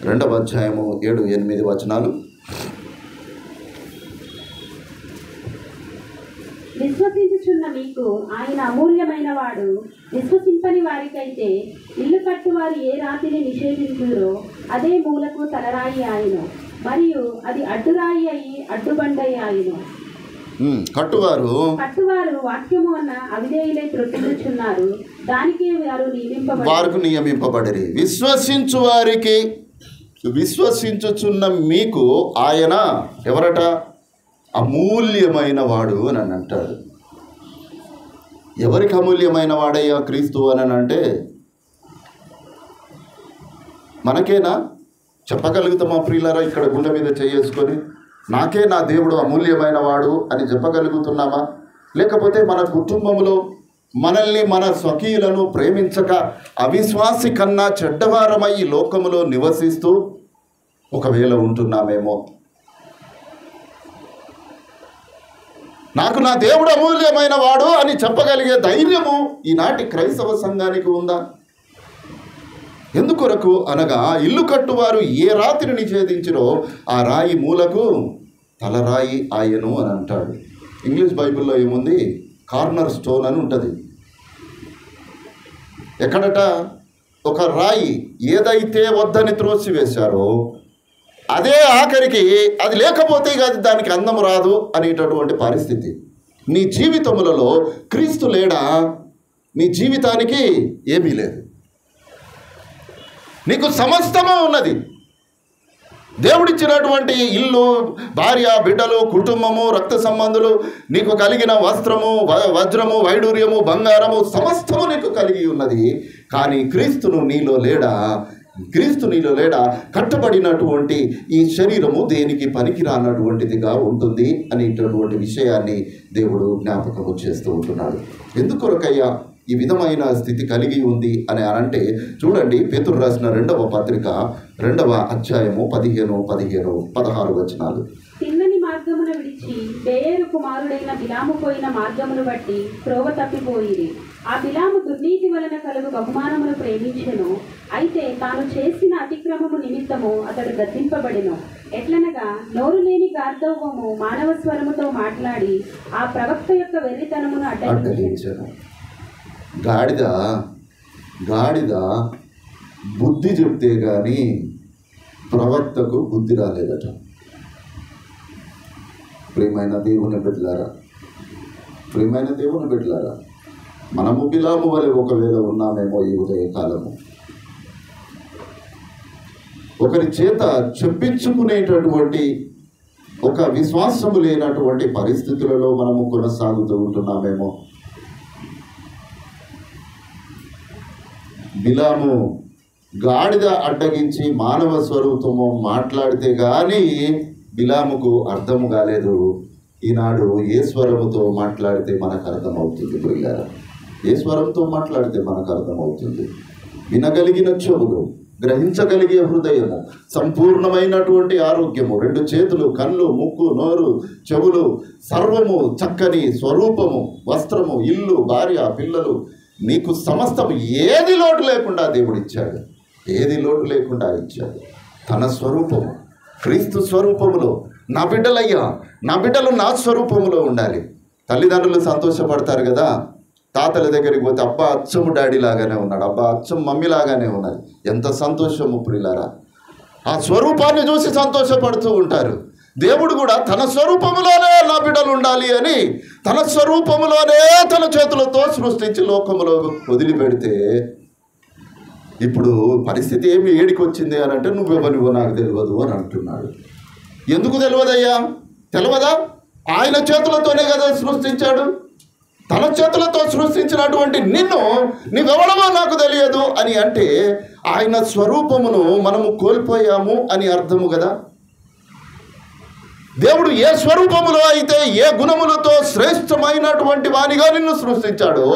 2వ అధ్యాయము 7-8 వచనాలు. విశ్వసించుచున్న మీకు ఆయన అమూల్యమైన వాడు. విశ్వసింపని వారికైతే ఇల్లు కట్టువారు ఏ రాతిని నిషేధించురో అదే మూలకు తలరాయి ఆయను, మరియు అది అడ్డురాయి అయి అడ్డుబండయి ఆయను. కట్టువారు వాక్యము అన్న అవిధేయులై త్రొట్టిల్లుచున్నారు, దానికి వారు నియమింపబడిరి. విశ్వసించుచున్న మీకు ఆయన ఎవరట? అమూల్యమైన వాడు అని అంటాడు. ఎవరికి అమూల్యమైన వాడయ్యా క్రీస్తు అని అంటే మనకేనా? చెప్పగలుగుతామా ప్రియులారా? ఇక్కడ గుండె మీద చేసుకొని నాకే నా దేవుడు అమూల్యమైన వాడు అని చెప్పగలుగుతున్నామా? లేకపోతే మన కుటుంబంలో మనల్ని మన స్వకీయులను ప్రేమించక అవిశ్వాసి కన్నా చెడ్డవారమై ఈ లోకములో నివసిస్తూ ఒకవేళ ఉంటున్నామేమో. నాకు నా దేవుడు అమూల్యమైన వాడు అని చెప్పగలిగే ధైర్యము ఈనాటి క్రైస్తవ సంఘానికి ఉందా? ఎందుకొరకు అనగా, ఇల్లు కట్టువారు ఏ రాతిని నిషేధించిరో ఆ రాయి మూలకు తలరాయి ఆయను అని అంటాడు. ఇంగ్లీష్ బైబిల్లో ఏముంది? కార్నర్ స్టోన్ అని ఉంటుంది. ఎక్కడట? ఒక రాయి ఏదైతే వద్దని త్రోసివేశారో అదే ఆఖరికి అది లేకపోతే ఇక అది దానికి అందం రాదు అనేటటువంటి పరిస్థితి. నీ జీవితములలో క్రీస్తు లేడా నీ జీవితానికి ఏమీ లేదు. నీకు సమస్తము ఉన్నది. దేవుడిచ్చినటువంటి ఇల్లు, భార్య, బిడ్డలు, కుటుంబము, రక్త సంబంధులు, నీకు కలిగిన వస్త్రము, వజ్రము, వైడూర్యము, బంగారము సమస్తము నీకు కలిగి ఉన్నది. కానీ క్రీస్తు నీలో లేడా? కట్టబడినటువంటి ఈ శరీరము దేనికి పనికిరానటువంటిదిగా ఉంటుంది అనేటటువంటి విషయాన్ని దేవుడు జ్ఞాపకము చేస్తూ ఉంటున్నాడు. ఎందుకొరకయ్యా ఈ విధమైన స్థితి కలిగి ఉంది అని అంటే, చూడండి, పేతురు రాసిన 2వ పత్రిక 2వ అధ్యాయము 15-16 వచనాలు. తిన్నని మార్గమును విడిచి బేయేరు కుమారుడైన బిలాము పోయిన మార్గమును బట్టి త్రోవ తప్పిపోయిరి. ఆ బిలాము దుర్నీతి వలన కలుగు బహుమానమును ప్రేమించెను. అయితే తాను చేసిన అతిక్రమము నిమిత్తము అతడు గద్దింపబడెను. ఎట్లనగా, నోరు లేని గార్ధవము మానవ స్వరముతో మాట్లాడి ఆ ప్రవక్త యొక్క వెర్రితనమును అడ్డగించెను. గాడిద బుద్ధి చెప్తే గాని ప్రవక్తకు బుద్ధి రాలేదట. ప్రియమైన దేవుని బిడ్డలారా, మనము బిలాము వలె ఒకవేళ ఉన్నామేమో ఈ ఉదయకాలము. ఒకరి చేత చెప్పించుకునేటటువంటి ఒక విశ్వాసము లేనటువంటి పరిస్థితులలో మనము కొనసాగుతూ ఉంటున్నామేమో. బిలాము గాడిద అడ్డగించి మానవ స్వరూపము మాట్లాడితే కానీ బిలాముకు అర్థము కాలేదు. ఈనాడు ఏ స్వరముతో మాట్లాడితే మనకు అర్థమవుతుంది ప్రియులారా? ఏ స్వరంతో మాట్లాడితే మనకు అర్థమవుతుంది? వినగలిగిన చెవులు, గ్రహించగలిగే హృదయము, సంపూర్ణమైనటువంటి ఆరోగ్యము, 2 చేతులు, కళ్ళు, ముక్కు, నోరు, చెవులు, సర్వము చక్కని స్వరూపము, వస్త్రము, ఇల్లు, భార్య, పిల్లలు, నీకు సమస్తం ఏది లోటు లేకుండా దేవుడు ఇచ్చాడు, ఏది లోటు లేకుండా ఇచ్చాడు. తన స్వరూపము, క్రీస్తు స్వరూపములో నా బిడ్డలయ్యా, నా బిడ్డలు నా స్వరూపములో ఉండాలి. తల్లిదండ్రులు సంతోషపడతారు కదా, తాతల దగ్గరికి పోతే అబ్బా అచ్చము డాడీ లాగానే ఉన్నాడు, అబ్బా అచ్చం మమ్మీ లాగానే ఉన్నది, ఎంత సంతోషము ప్రియులారా. ఆ స్వరూపాన్ని చూసి సంతోషపడుతూ ఉంటారు. దేవుడు కూడా తన స్వరూపములోనే నా బిడ్డలు ఉండాలి అని తన స్వరూపములోనే తన చేతులతో సృష్టించి లోకములో వదిలిపెడితే ఇప్పుడు పరిస్థితి ఏమి ఏడికి వచ్చింది అని అంటే నువ్వెవరివో నాకు తెలియదు అని అంటున్నాడు. ఎందుకు తెలియదయ్యా? తెలియదా? ఆయన చేతులతోనే కదా సృష్టించాడు. తన చేతులతో సృష్టించినటువంటి నిన్ను నీవెవడమో నాకు తెలియదు అని అంటే ఆయన స్వరూపమును మనము కోల్పోయాము అని అర్థము కదా. దేవుడు ఏ స్వరూపములో అయితే ఏ గుణములతో శ్రేష్టమైనటువంటి వానిగా నిన్ను సృష్టించాడో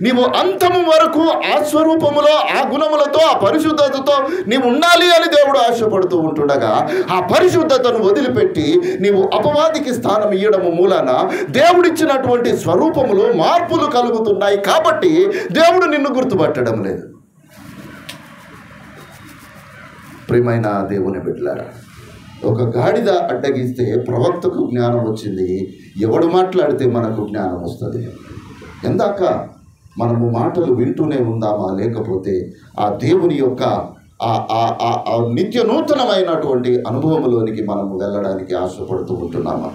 నీవు అంతము వరకు ఆ స్వరూపములో ఆ గుణములతో ఆ పరిశుద్ధతతో నీవు ఉండాలి అని దేవుడు ఆశపడుతూ ఉంటుండగా ఆ పరిశుద్ధతను వదిలిపెట్టి నీవు అపవాదికి స్థానం ఇవ్వడము మూలాన దేవుడిచ్చినటువంటి స్వరూపములో మార్పులు కలుగుతున్నాయి. కాబట్టి దేవుడు నిన్ను గుర్తుపట్టడం లేదు. ప్రియమైన దేవుని బిడ్డలారా, ఒక గాడిద అడ్డగిస్తే ప్రవక్తకు జ్ఞానం వచ్చింది, ఎవడు మాట్లాడితే మనకు జ్ఞానం వస్తుంది. ఎందాక మనము మాటలు వింటూనే ఉందామా, లేకపోతే ఆ దేవుని యొక్క ఆ నిత్య నూతనమైనటువంటి అనుభవంలోనికి మనము వెళ్ళడానికి ఆశపడుతూ ఉంటున్నామా?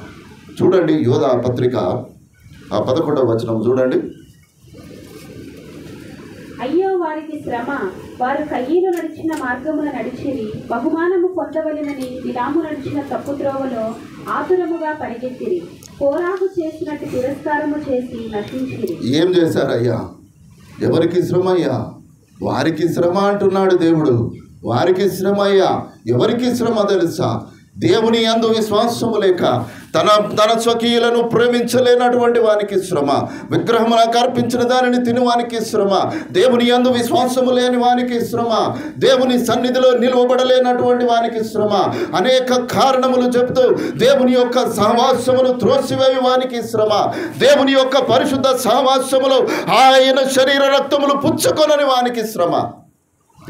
చూడండి, యోధా పత్రిక 11వ వచనం చూడండి. అయ్యో వారికి శ్రమ, వారు కయ్యను నడిచిన మార్గమున నడిచిరి, బహుమానము పొందవలెనని బిలాము నడిచిన తప్పు త్రోవలో ఆతురముగా పరిగెత్తిరి, కోరాహు చేసినట్టు తిరస్కారము చేసి నశించిరి. ఏం చేశారయ్యా? ఎవరికి శ్రమ అయ్యా? వారికి శ్రమ అంటున్నాడు దేవుడు. వారికి శ్రమ అయ్యా. ఎవరికి శ్రమ తెలుసా? దేవుని యందు విశ్వాసము లేక తన స్వకీయులను ప్రేమించలేనటువంటి వానికి శ్రమ, విగ్రహములకు అర్పించిన దానిని తిని వానికి శ్రమ, దేవుని యందు విశ్వాసము లేని వానికి శ్రమ, దేవుని సన్నిధిలో నిలవబడలేనటువంటి వానికి శ్రమ, అనేక కారణములు చెబుతూ దేవుని యొక్క సహవాసమును త్రోసివేయు వానికి శ్రమ, దేవుని యొక్క పరిశుద్ధ సహవాసములో ఆయన శరీర రక్తములు పుచ్చుకొనని వానికి శ్రమ.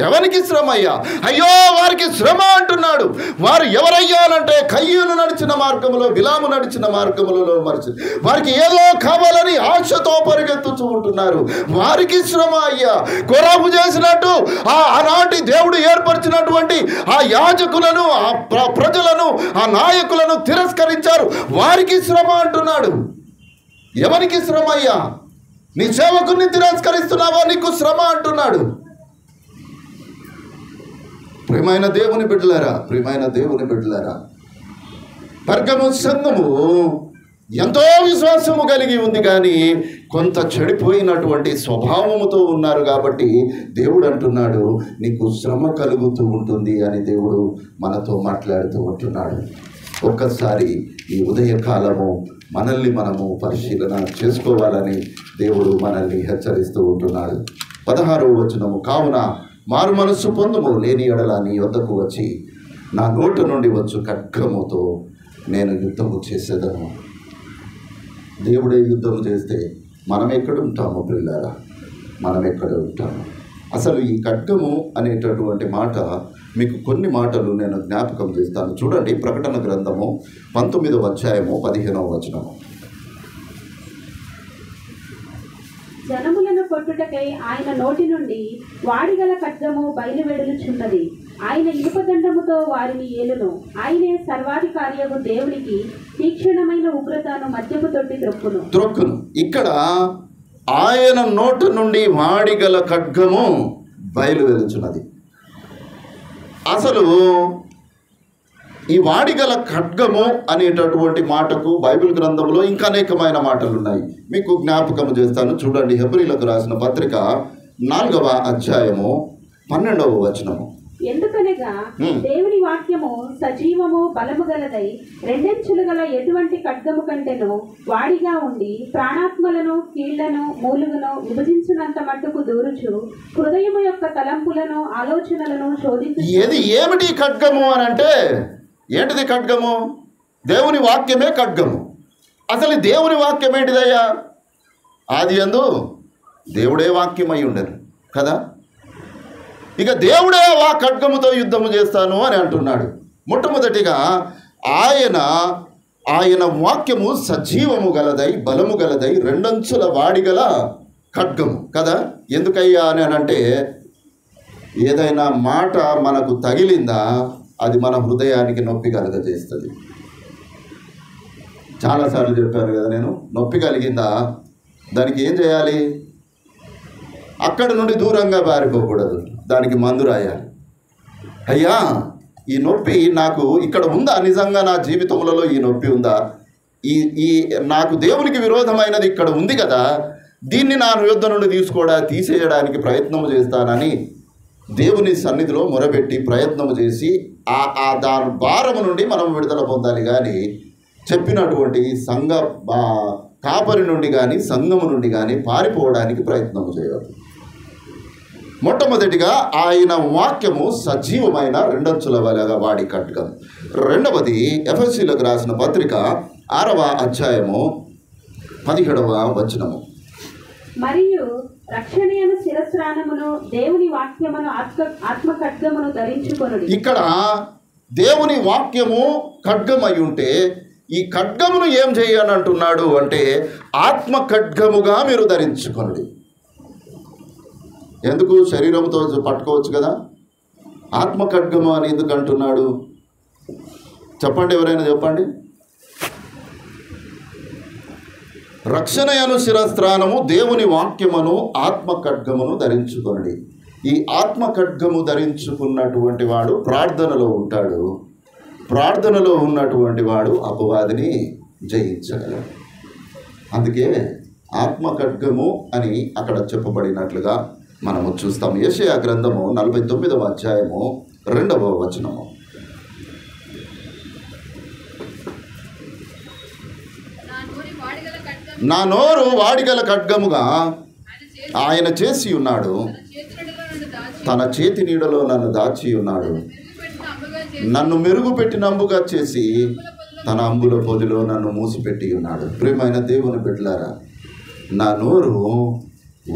ఎవరికి శ్రమ అయ్యా? అయ్యో వారికి శ్రమ అంటున్నాడు. వారు ఎవరయ్యానంటే కయ్యూను నడిచిన మార్గములో, బిలాము నడిచిన మార్గములలో మరిచి వారికి ఏదో కావాలని ఆశతో పరిగెత్తుతూ ఉంటున్నారు. వారికి శ్రమ అయ్యా. కోరాహు చేసినట్టు ఆనాటి దేవుడు ఏర్పరిచినటువంటి ఆ యాజకులను, ఆ ప్రజలను, ఆ నాయకులను తిరస్కరించారు. వారికి శ్రమ అంటున్నాడు. ఎవరికి శ్రమ అయ్యా? నీ సేవకుని తిరస్కరిస్తున్నావా, నీకు శ్రమ అంటున్నాడు. ప్రియమైన దేవుని బిడ్డలారా, ప్రియమైన దేవుని బిడ్డలారా, పర్గము సంఘము ఎంతో విశ్వాసము కలిగి ఉంది, కానీ కొంత చెడిపోయినటువంటి స్వభావముతో ఉన్నారు. కాబట్టి దేవుడు అంటున్నాడు, నీకు శ్రమ కలుగుతూ ఉంటుంది అని దేవుడు మనతో మాట్లాడుతూ ఉంటున్నాడు. ఒక్కసారి ఈ ఉదయకాలము మనల్ని మనము పరిశీలన చేసుకోవాలని దేవుడు మనల్ని హెచ్చరిస్తూ ఉంటున్నాడు. 16వ వచనము, కావున మారు మనస్సు పొందుము, లేని ఎడల నీ వద్దకు వచ్చి నా నోటి నుండి వచ్చు ఖడ్గముతో నేను యుద్ధము చేసేదను. దేవుడే యుద్ధము చేస్తే మనం ఎక్కడ ఉంటాము ప్రియులారా? మనం ఎక్కడ ఉంటాము? అసలు ఈ ఖడ్గము అనేటటువంటి మాట మీకు కొన్ని మాటలు నేను జ్ఞాపకం చేస్తాను. చూడండి, ప్రకటన గ్రంథము 19వ అధ్యాయము 15వ వచనము. జనములను కొట్టుటకై ఆయన నోటి నుండి వాడిగల ఖడ్గము బయలువెడులుచున్నది. ఆయన ఇనుపదండముతో వారిని ఏలును. ఆయనే సర్వాధికారియగు దేవునికి తీక్షణమైన ఉగ్రతను మద్యపు తొట్టి త్రొక్కును. ఇక్కడ ఆయన నోటి నుండి వాడిగల ఖడ్గము బయలువెలుచున్నది. అసలు ఈ వాడిగల ఖడ్గము అనేటటువంటి మాటకు బైబిల్ గ్రంథంలో ఇంకా అనేకమైన మాటలు ఉన్నాయి. మీకు జ్ఞాపకం చేస్తాను. చూడండి, హెబ్రీలకు రాసిన పత్రిక 4వ అధ్యాయము 12వ వచనము. ఎందుకనగా దేవుని వాక్యము సజీవము బలము గలదై రెండంచులు గల ఎటువంటి ఖడ్గము కంటెను వాడిగా ఉండి ప్రాణాత్మలను, కీళ్లను, మూలుగును విభజించినంత మట్టుకు దూరుచు హృదయము యొక్క తలంపులను, ఆలోచనలను శోధించు. ఏమిటి ఖడ్గము అని అంటే ఏంటిది ఖడ్గము? దేవుని వాక్యమే ఖడ్గము. అసలు దేవుని వాక్యం ఏంటిదయ్యా? ఆదియందు దేవుడే వాక్యమై ఉండను కదా. ఇక దేవుడే ఆ ఖడ్గముతో యుద్ధము చేస్తాను అని అంటున్నాడు. మొట్టమొదటిగా ఆయన వాక్యము సజీవము గలదై బలము గలదై రెండంచుల వాడిగల ఖడ్గము కదా. ఎందుకయ్యా అని అంటే ఏదైనా మాట మనకు తగిలిందా అది మన హృదయానికి నొప్పి కలగజేస్తుంది. చాలాసార్లు చెప్పాను కదా నేను, నొప్పి కలిగిందా దానికి ఏం చేయాలి? అక్కడి నుండి దూరంగా పారిపోకూడదు, దానికి మందు రాయాలి. అయ్యా ఈ నొప్పి నాకు ఇక్కడ ఉందా, నిజంగా నా జీవితంలో ఈ నొప్పి ఉందా, ఈ నాకు దేవునికి విరోధమైనది ఇక్కడ ఉంది కదా, దీన్ని నా యుద్ధ నుండి తీసేయడానికి ప్రయత్నం చేస్తానని దేవుని సన్నిధిలో మొరబెట్టి ప్రయత్నం చేసి దాని భారము నుండి మనం విడుదల పొందాలి. కానీ చెప్పినటువంటి కాపరి నుండి కానీ సంఘము నుండి కానీ పారిపోవడానికి ప్రయత్నం చేయాలి. మొట్టమొదటిగా ఆయన వాక్యము సజీవమైన రెండంచుల వాడి ఖడ్గం. రెండవది ఎఫెసీయులకు రాసిన పత్రిక 6వ అధ్యాయము 17వ వచనము. మరియు రక్షణీయను శిరస్త్రాణమును దేవుని వాక్యమును ఆత్మ ఖడ్గమును ధరించుకొనుడి. ఇక్కడ దేవుని వాక్యము ఖడ్గమై ఉంటే ఈ ఖడ్గమును ఏం చేయని అంటున్నాడు అంటే ఆత్మ ఖడ్గముగా మీరు ధరించుకొనుడి. ఎందుకు? శరీరంతో పట్టుకోవచ్చు కదా, ఆత్మ ఖడ్గము అని ఎందుకు అంటున్నాడు చెప్పండి, ఎవరైనా చెప్పండి. రక్షణయను శిరస్త్రాణము దేవుని వాక్యమును ఆత్మ ఖడ్గమును ధరించుకొనుడి. ఈ ఆత్మ ఖడ్గము ధరించుకున్నటువంటి వాడు ప్రార్థనలో ఉంటాడు. ప్రార్థనలో ఉన్నటువంటి వాడు అపవాదిని జయించగలడు. అందుకే ఆత్మ ఖడ్గము అని అక్కడ చెప్పబడినట్లుగా మనము చూస్తాం. యెషయా గ్రంథము 49వ అధ్యాయము 2వ వచనము. నా నోరు వాడిగల ఖడ్గముగా ఆయన చేసి ఉన్నాడు, తన చేతి నీడలో నన్ను దాచి ఉన్నాడు, నన్ను మెరుగుపెట్టిన అంబుగా చేసి తన అంబుల పొదిలో నన్ను మూసిపెట్టి ఉన్నాడు. ప్రియమైన దేవుని బిడ్డలారా, నా నోరు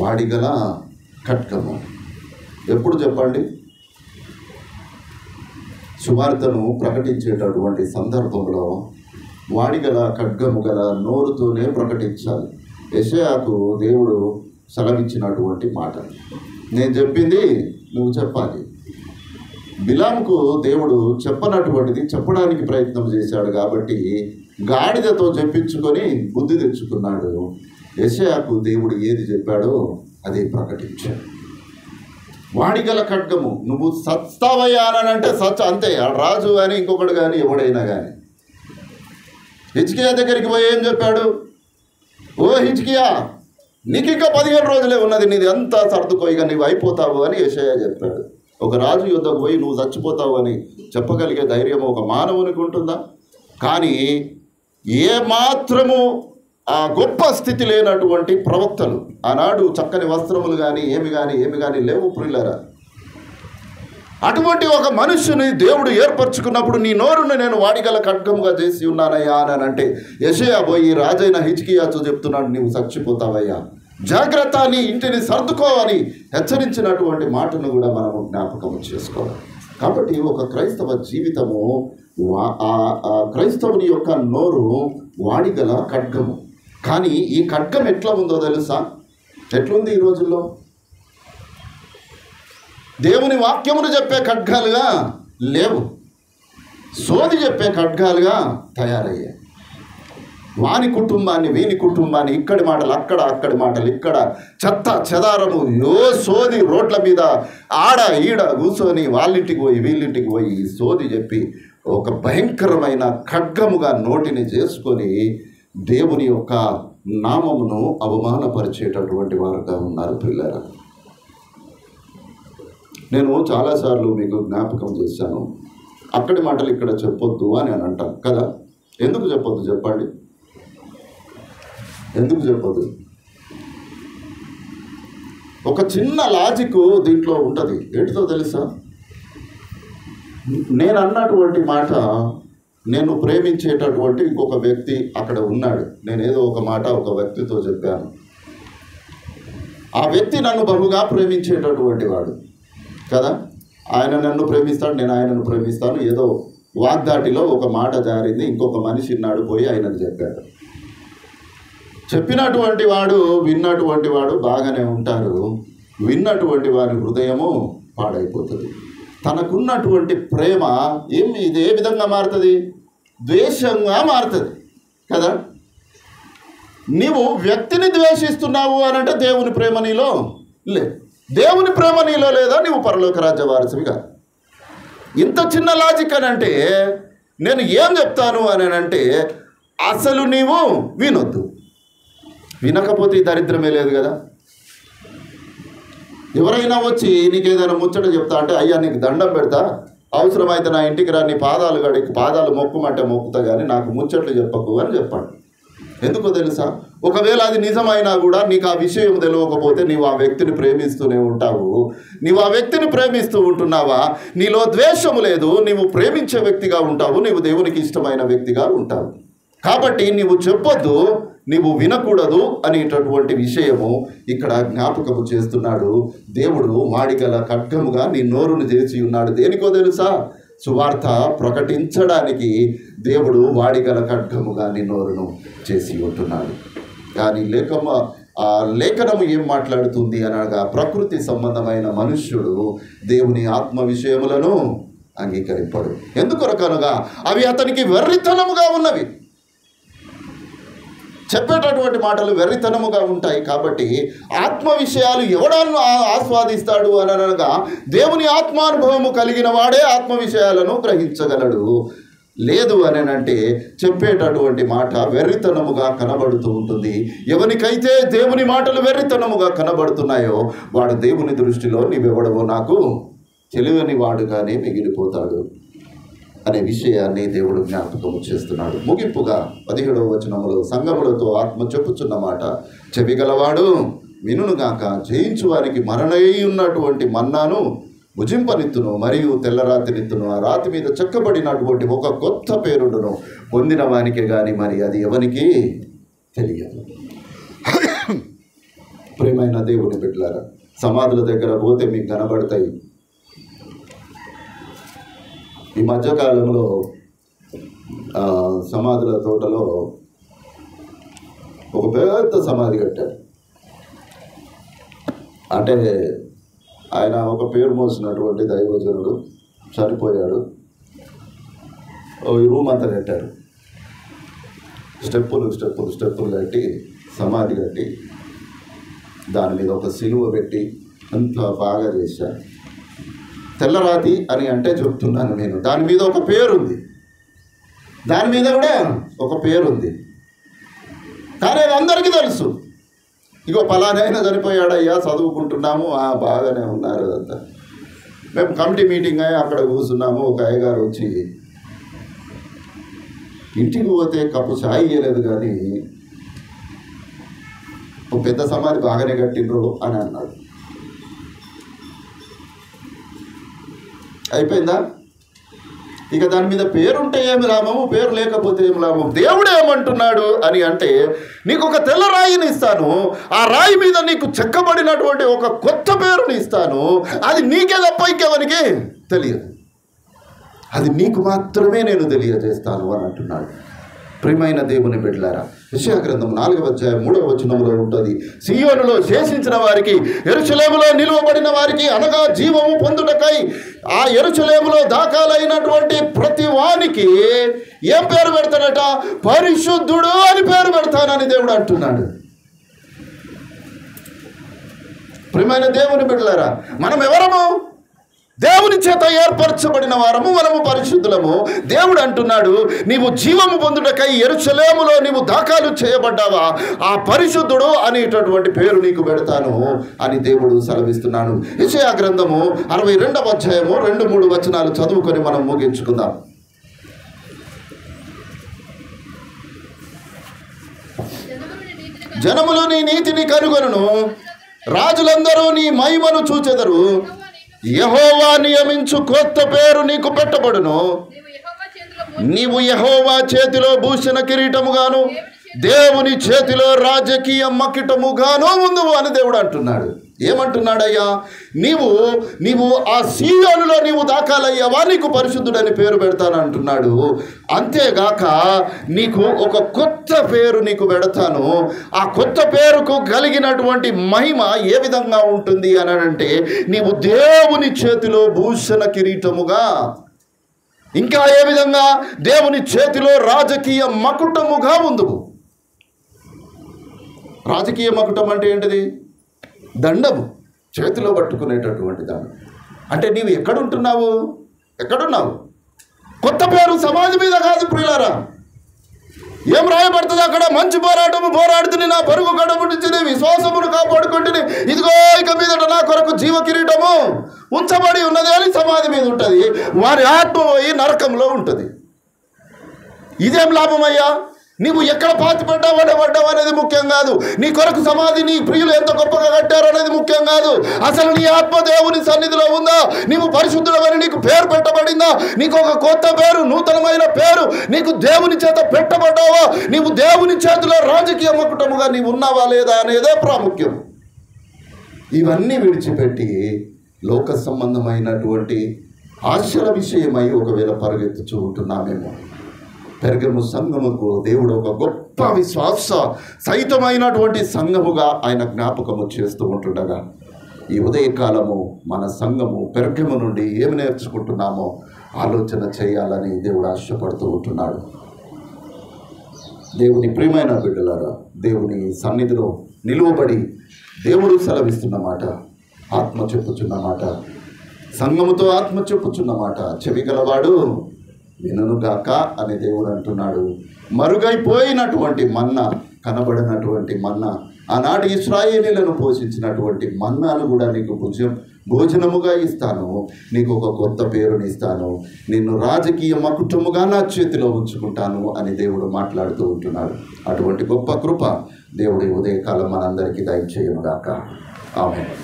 వాడిగల ఖడ్గము. ఎప్పుడు చెప్పండి? సువార్తను ప్రకటించేటటువంటి సందర్భంలో వాడిగల ఖడ్గము గల నోరుతోనే ప్రకటించాలి. యెషయాకు దేవుడు సెలవిచ్చినటువంటి మాట. నేను చెప్పింది నువ్వు చెప్పాలి. బిలాముకు దేవుడు చెప్పనటువంటిది చెప్పడానికి ప్రయత్నం చేశాడు కాబట్టి గాడిదతో చెప్పించుకొని బుద్ధి తెచ్చుకున్నాడు. యెషయాకు దేవుడు ఏది చెప్పాడో అదే ప్రకటించాడు. వాడిగల ఖడ్గము, నువ్వు సత్తావయ్యానంటే అంతే. రాజు కానీ ఇంకొకడు కానీ ఎవడైనా కానీ హిజ్కియా దగ్గరికి పోయి ఏం చెప్పాడు? ఓ హిజ్కియా, నీకు ఇంకా 15 రోజులే ఉన్నది, నీది అంతా సర్దుకోయిగా నీవు అయిపోతావు అని యెషయా చెప్పాడు. ఒక రాజు యుద్ధకు పోయి నువ్వు చచ్చిపోతావు అని చెప్పగలిగే ధైర్యం ఒక మానవునికి ఉంటుందా? కానీ ఏ మాత్రము ఆ గొప్ప స్థితి లేనటువంటి ప్రవక్తలు, ఆనాడు చక్కని వస్త్రములు కానీ ఏమి కానీ లేవు ప్రియులారా. అటువంటి ఒక మనుష్యుని దేవుడు ఏర్పరచుకున్నప్పుడు నీ నోరును నేను వాడిగల ఖడ్గముగా చేసి ఉన్నానయ్యా అని అంటే యెషయా పోయి రాజైన హిజ్కియాతో చెప్తున్నాడు, నీవు చచ్చిపోతావయ్యా, జాగ్రత్త, నీ ఇంటిని సర్దుకోవని హెచ్చరించినటువంటి మాటను కూడా మనము జ్ఞాపకం చేసుకోవాలి. కాబట్టి ఒక క్రైస్తవ జీవితము, క్రైస్తవుని యొక్క నోరు వాడిగల ఖడ్గము. కానీ ఈ ఖడ్గం ఎట్లా ఉందో తెలుసా? ఎట్లుంది ఈ రోజుల్లో? దేవుని వాక్యమును చెప్పే ఖడ్గాలుగా లేవు, సోది చెప్పే ఖడ్గాలుగా తయారయ్యాయి. వాని కుటుంబాన్ని వీని కుటుంబాన్ని, ఇక్కడి మాటలు అక్కడ, అక్కడి మాటలు ఇక్కడ, చెత్త చెదారము, సోది రోడ్ల మీద ఆడ ఈడ కూర్చొని వాళ్ళింటికి పోయి వీళ్ళింటికి పోయి సోది చెప్పి ఒక భయంకరమైన ఖడ్గముగా నోటిని చేసుకొని దేవుని యొక్క నామమును అవమానపరిచేటటువంటి వారుగా ఉన్నారు పిల్లరా. నేను చాలాసార్లు మీకు జ్ఞాపకం చేశాను, అక్కడి మాటలు ఇక్కడ చెప్పొద్దు అని అంటాం కదా. ఎందుకు చెప్పొద్దు చెప్పండి? ఎందుకు చెప్పొద్దు? ఒక చిన్న లాజిక్ దీంట్లో ఉంటుంది. ఏంటిదో తెలుసా? నేను అన్నటువంటి మాట, నేను ప్రేమించేటటువంటి ఇంకొక వ్యక్తి అక్కడ ఉన్నాడు. నేనేదో ఒక మాట ఒక వ్యక్తితో చెప్పాను. ఆ వ్యక్తి నన్ను బహుగా ప్రేమించేటటువంటి వాడు కదా. ఆయన నన్ను ప్రేమిస్తాడు, నేను ఆయనను ప్రేమిస్తాను. ఏదో వాగ్దాటిలో ఒక మాట జారింది, ఇంకొక మనిషి ఉన్నాడు, పోయి ఆయనను చెప్పాడు. చెప్పినటువంటి వాడు విన్నటువంటి వాడు బాగానే ఉంటారు, విన్నటువంటి వారి హృదయము పాడైపోతుంది. తనకున్నటువంటి ప్రేమ ఇది ఏ విధంగా మారుతుంది? ద్వేషంగా మారుతుంది కదా. నీవు వ్యక్తిని ద్వేషిస్తున్నావు అని అంటే దేవుని ప్రేమ నీలో లేదు. దేవుని ప్రేమ నీలో లేదా, నీవు పరలోక రాజ్య వారసువి కాదు. ఇంత చిన్న లాజిక్ అని అంటే నేను ఏం చెప్తాను అని అంటే, అసలు నీవు వినొద్దు. వినకపోతే ఈ దరిద్రమే లేదు కదా. ఎవరైనా వచ్చి నీకు ఏదైనా ముచ్చట చెప్తా అంటే, అయ్యా నీకు దండం పెడతా, అవసరమైతే నా ఇంటికి రా, నీ పాదాలు మొక్కుమంటే మొక్కుతా, కానీ నాకు ముచ్చట్లు చెప్పకు అని చెప్పాడు. ఎందుకో తెలుసా? ఒకవేళ అది నిజమైనా కూడా నీకు ఆ విషయం తెలియకపోతే నీవు ఆ వ్యక్తిని ప్రేమిస్తూనే ఉంటావు. నీవు ఆ వ్యక్తిని ప్రేమిస్తూ ఉంటున్నావా, నీలో ద్వేషము లేదు, నీవు ప్రేమించే వ్యక్తిగా ఉంటావు, నీవు దేవునికి ఇష్టమైన వ్యక్తిగా ఉంటావు. కాబట్టి నీవు చెప్పొద్దు, నీవు వినకూడదు అనేటటువంటి విషయము ఇక్కడ జ్ఞాపకము చేస్తున్నాడు. దేవుడు వాడిగల ఖడ్గముగా నీ నోరును చేసి ఉన్నాడు. దేనికో తెలుసా? సువార్త ప్రకటించడానికి దేవుడు వాడిగల ఖడ్గముగా నీ నోరును చేసి ఉంటున్నాడు. కానీ లేఖనము ఏం మాట్లాడుతుంది అనగా, ప్రకృతి సంబంధమైన మనుష్యుడు దేవుని ఆత్మ విషయములను అంగీకరింపడు. ఎందుకొరకనగా అవి అతనికి వెర్రితనముగా ఉన్నవి. చెప్పేటటువంటి మాటలు వెర్రితనముగా ఉంటాయి. కాబట్టి ఆత్మ విషయాలు ఎవడನ್ನು ఆస్వాదిస్తాడు అని అనగా, దేవుని ఆత్మానుభవము కలిగిన వాడే ఆత్మ విషయాలను గ్రహించగలడు. లేదు అని అంటే చెప్పేటటువంటి మాట వెర్రితనముగా కనబడుతూ ఉంటుంది. ఎవరికైతే దేవుని మాటలు వెర్రితనముగా కనబడుతున్నాయో వాడు దేవుని దృష్టిలో నీవెవడవో నాకు తెలియని వాడుగానే మిగిలిపోతాడు అనే విషయాన్ని దేవుడు జ్ఞాపకము చేస్తున్నాడు. ముగింపుగా 17వ వచనములో సంగములతో ఆత్మ చెప్పుచున్న మాట, చెవిగలవాడు వినుగాక, జయించు వారికి మరణై ఉన్నటువంటి మన్నాను భుజింపనిత్తును, మరియు తెల్లరాతినిత్తును. ఆ రాతి మీద చెక్కబడినటువంటి ఒక కొత్త పేరుడును పొందిన వానికే కానీ మరి అది ఎవరికి తెలియదు. ప్రేమైన దేవుని బిడ్డలారా, సమాధుల దగ్గర పోతే మీకు కనబడతాయి. ఈ మధ్యకాలంలో సమాధుల తోటలో ఒక పెద్ద సమాధి కట్టారు. అంటే ఆయన ఒక పేరు మోసినటువంటి దైవజనుడు చనిపోయాడు. ఈ రూమ్ అంతా కట్టారు, స్టెప్పులు కట్టి సమాధి కట్టి దాని మీద ఒక సిలువ పెట్టి అంత బాగా చేశారు. తెల్లరాతి అని అంటే చెప్తున్నాను నేను. దాని మీద ఒక పేరుంది, దాని మీద కూడా ఒక పేరుంది. కానీ అది అందరికీ తెలుసు. ఇగో పలానైనా చనిపోయాడయ్యా, చదువుకుంటున్నాము, బాగానే ఉన్నారు అంతా. మేము కమిటీ మీటింగ్ అయ్యి అక్కడ కూర్చున్నాము. ఒక అయ్యగారు వచ్చి, ఇంటికి పోతే కప్పు చాయ్ ఇయ్యలేదు కానీ ఒక పెద్ద సమాధి బాగానే కట్టిండ్రు అని అన్నాడు. అయిపోయిందా? ఇక దాని మీద పేరుంటే ఏమి లాభము, పేరు లేకపోతే ఏమి లాభం? దేవుడు ఏమంటున్నాడు అని అంటే, నీకు ఒక తెల్ల రాయిని ఇస్తాను, ఆ రాయి మీద నీకు చెక్కబడినటువంటి ఒక కొత్త పేరుని ఇస్తాను. అది నీకే తప్ప ఇంకెవరికి తెలియదు, అది నీకు మాత్రమే నేను తెలియజేస్తాను అని అంటున్నాడు. ప్రియమైన దేవుని బిడ్డలారా, యెషయా గ్రంథం 4వ అధ్యాయం 3వ వచనంలో ఉంటుంది, సీయోనులో శేషించిన వారికి, యెరూషలేములో నిలువబడిన వారికి, అనగా జీవము పొందుటకై ఆ యెరూషలేములో దాఖలైనటువంటి ప్రతి వానికి ఏం పేరు పెడతాడట? పరిశుద్ధుడు అని పేరు పెడతానని దేవుడు అంటున్నాడు. ప్రియమైన దేవుని బిడ్డలారా, మనం ఎవరము? దేవుని చేత ఏర్పరచబడిన వారము, మనము పరిశుద్ధులము. దేవుడు అంటున్నాడు, నీవు జీవము పొందుటకై యెరూషలేములో నీవు దాఖలు చేయబడ్డావా, ఆ పరిశుద్ధుడు అనేటటువంటి పేరు నీకు పెడతాను అని దేవుడు సెలవిస్తున్నాడు. యెషయా గ్రంథము 62వ అధ్యాయము 2-3 వచనాలు చదువుకొని మనం ముగించుకుందాం. జనములు నీ నీతిని కనుగొనును, రాజులందరూ నీ మహిమను చూచెదరు. యెహోవా నియమించు కొత్త పేరు నీకు పెట్టబడును. నీవు యెహోవా చేతిలో భూషణ కిరీటముగాను, దేవుని చేతిలో రాజకీయ మకిటముగాను ఉందువు అని దేవుడు అంటున్నాడు. ఏమంటున్నాడయ్యా? నీవు ఆ సీయోనులో నీవు దాఖలయ్యావా, నీకు పరిశుద్ధుడని పేరు పెడతాను అంటున్నాడు. అంతేగాక నీకు ఒక కొత్త పేరు నీకు పెడతాను. ఆ కొత్త పేరుకు కలిగినటువంటి మహిమ ఏ విధంగా ఉంటుంది అని అంటే, నీవు దేవుని చేతిలో భూషణ కిరీటముగా, ఇంకా ఏ విధంగా దేవుని చేతిలో రాజకీయ మకుటముగా ఉందువు. రాజకీయ మకుటం అంటే ఏంటిది? దండము, చేతిలో పట్టుకునేటటువంటి దండం. అంటే నీవు ఎక్కడుంటున్నావు? కొత్త పేరు సమాజం మీద కాదు ప్రియులారా. ఏం రాయబడుతుంది అక్కడ? మంచి పోరాటము పోరాడుతుని నా పరుగు గడబుడిని విశ్వాసమును కాపాడుకుంటుని, ఇదిగో ఇక మీదట నా కొరకు జీవ కిరీటము ఉంచబడి ఉన్నది అని సమాధి మీద ఉంటుంది. వారి ఆత్మ పోయి నరకంలో ఉంటుంది. ఇదేం లాభమయ్యా? నీవు ఎక్కడ పడ్డావు అనేది ముఖ్యం కాదు. నీ కొరకు సమాధి నీ ప్రియులు ఎంత గొప్పగా కట్టారు అనేది ముఖ్యం కాదు. అసలు నీ ఆత్మ దేవుని సన్నిధిలో ఉందా? నీవు పరిశుద్ధుడవని నీకు పేరు పెట్టబడిందా? నీకు ఒక కొత్త పేరు, నూతనమైన పేరు నీకు దేవుని చేత పెట్టబడ్డావా? నీవు దేవుని చేతిలో రాజకీయ మకుటముగా నీవు ఉన్నావా లేదా అనేదే ప్రాముఖ్యం. ఇవన్నీ విడిచిపెట్టి లోక సంబంధమైనటువంటి ఆశల విషయమై ఒకవేళ పరిగెత్తుచూ ఉంటున్నామేమో. పెర్గము సంఘముకు దేవుడు ఒక గొప్ప విశ్వాస సహితమైనటువంటి సంఘముగా ఆయన జ్ఞాపకము చేస్తూ ఉంటుండగా, ఈ ఉదయకాలము మన సంఘము పెర్గము నుండి ఏమి నేర్చుకుంటున్నామో ఆలోచన చేయాలని దేవుడు ఆశపడుతూ ఉంటున్నాడు. దేవుని ప్రియమైన బిడ్డలారా, దేవుని సన్నిధిలో నిలువబడి దేవుడు సెలవిస్తున్న మాట, ఆత్మ చెప్పుచున్నమాట, సంఘముతో ఆత్మ చెప్పుచున్నమాట, చెవి గలవాడు వినుగాక అని దేవుడు అంటున్నాడు. మరుగైపోయినటువంటి మన్నా, కనబడినటువంటి మన్నా, ఆనాటి ఇశ్రాయేలీలను పోషించినటువంటి మన్నాను కూడా నీకు భోజనముగా ఇస్తాను. నీకు ఒక కొత్త పేరుని ఇస్తాను. నిన్ను రాజకీయ మకుటముగా నా చేతిలో ఉంచుకుంటాను అని దేవుడు మాట్లాడుతూ ఉంటున్నాడు. అటువంటి గొప్ప కృప దేవుడి ఉదయకాలం మనందరికీ దయచేయునుగాక. ఆమేన్.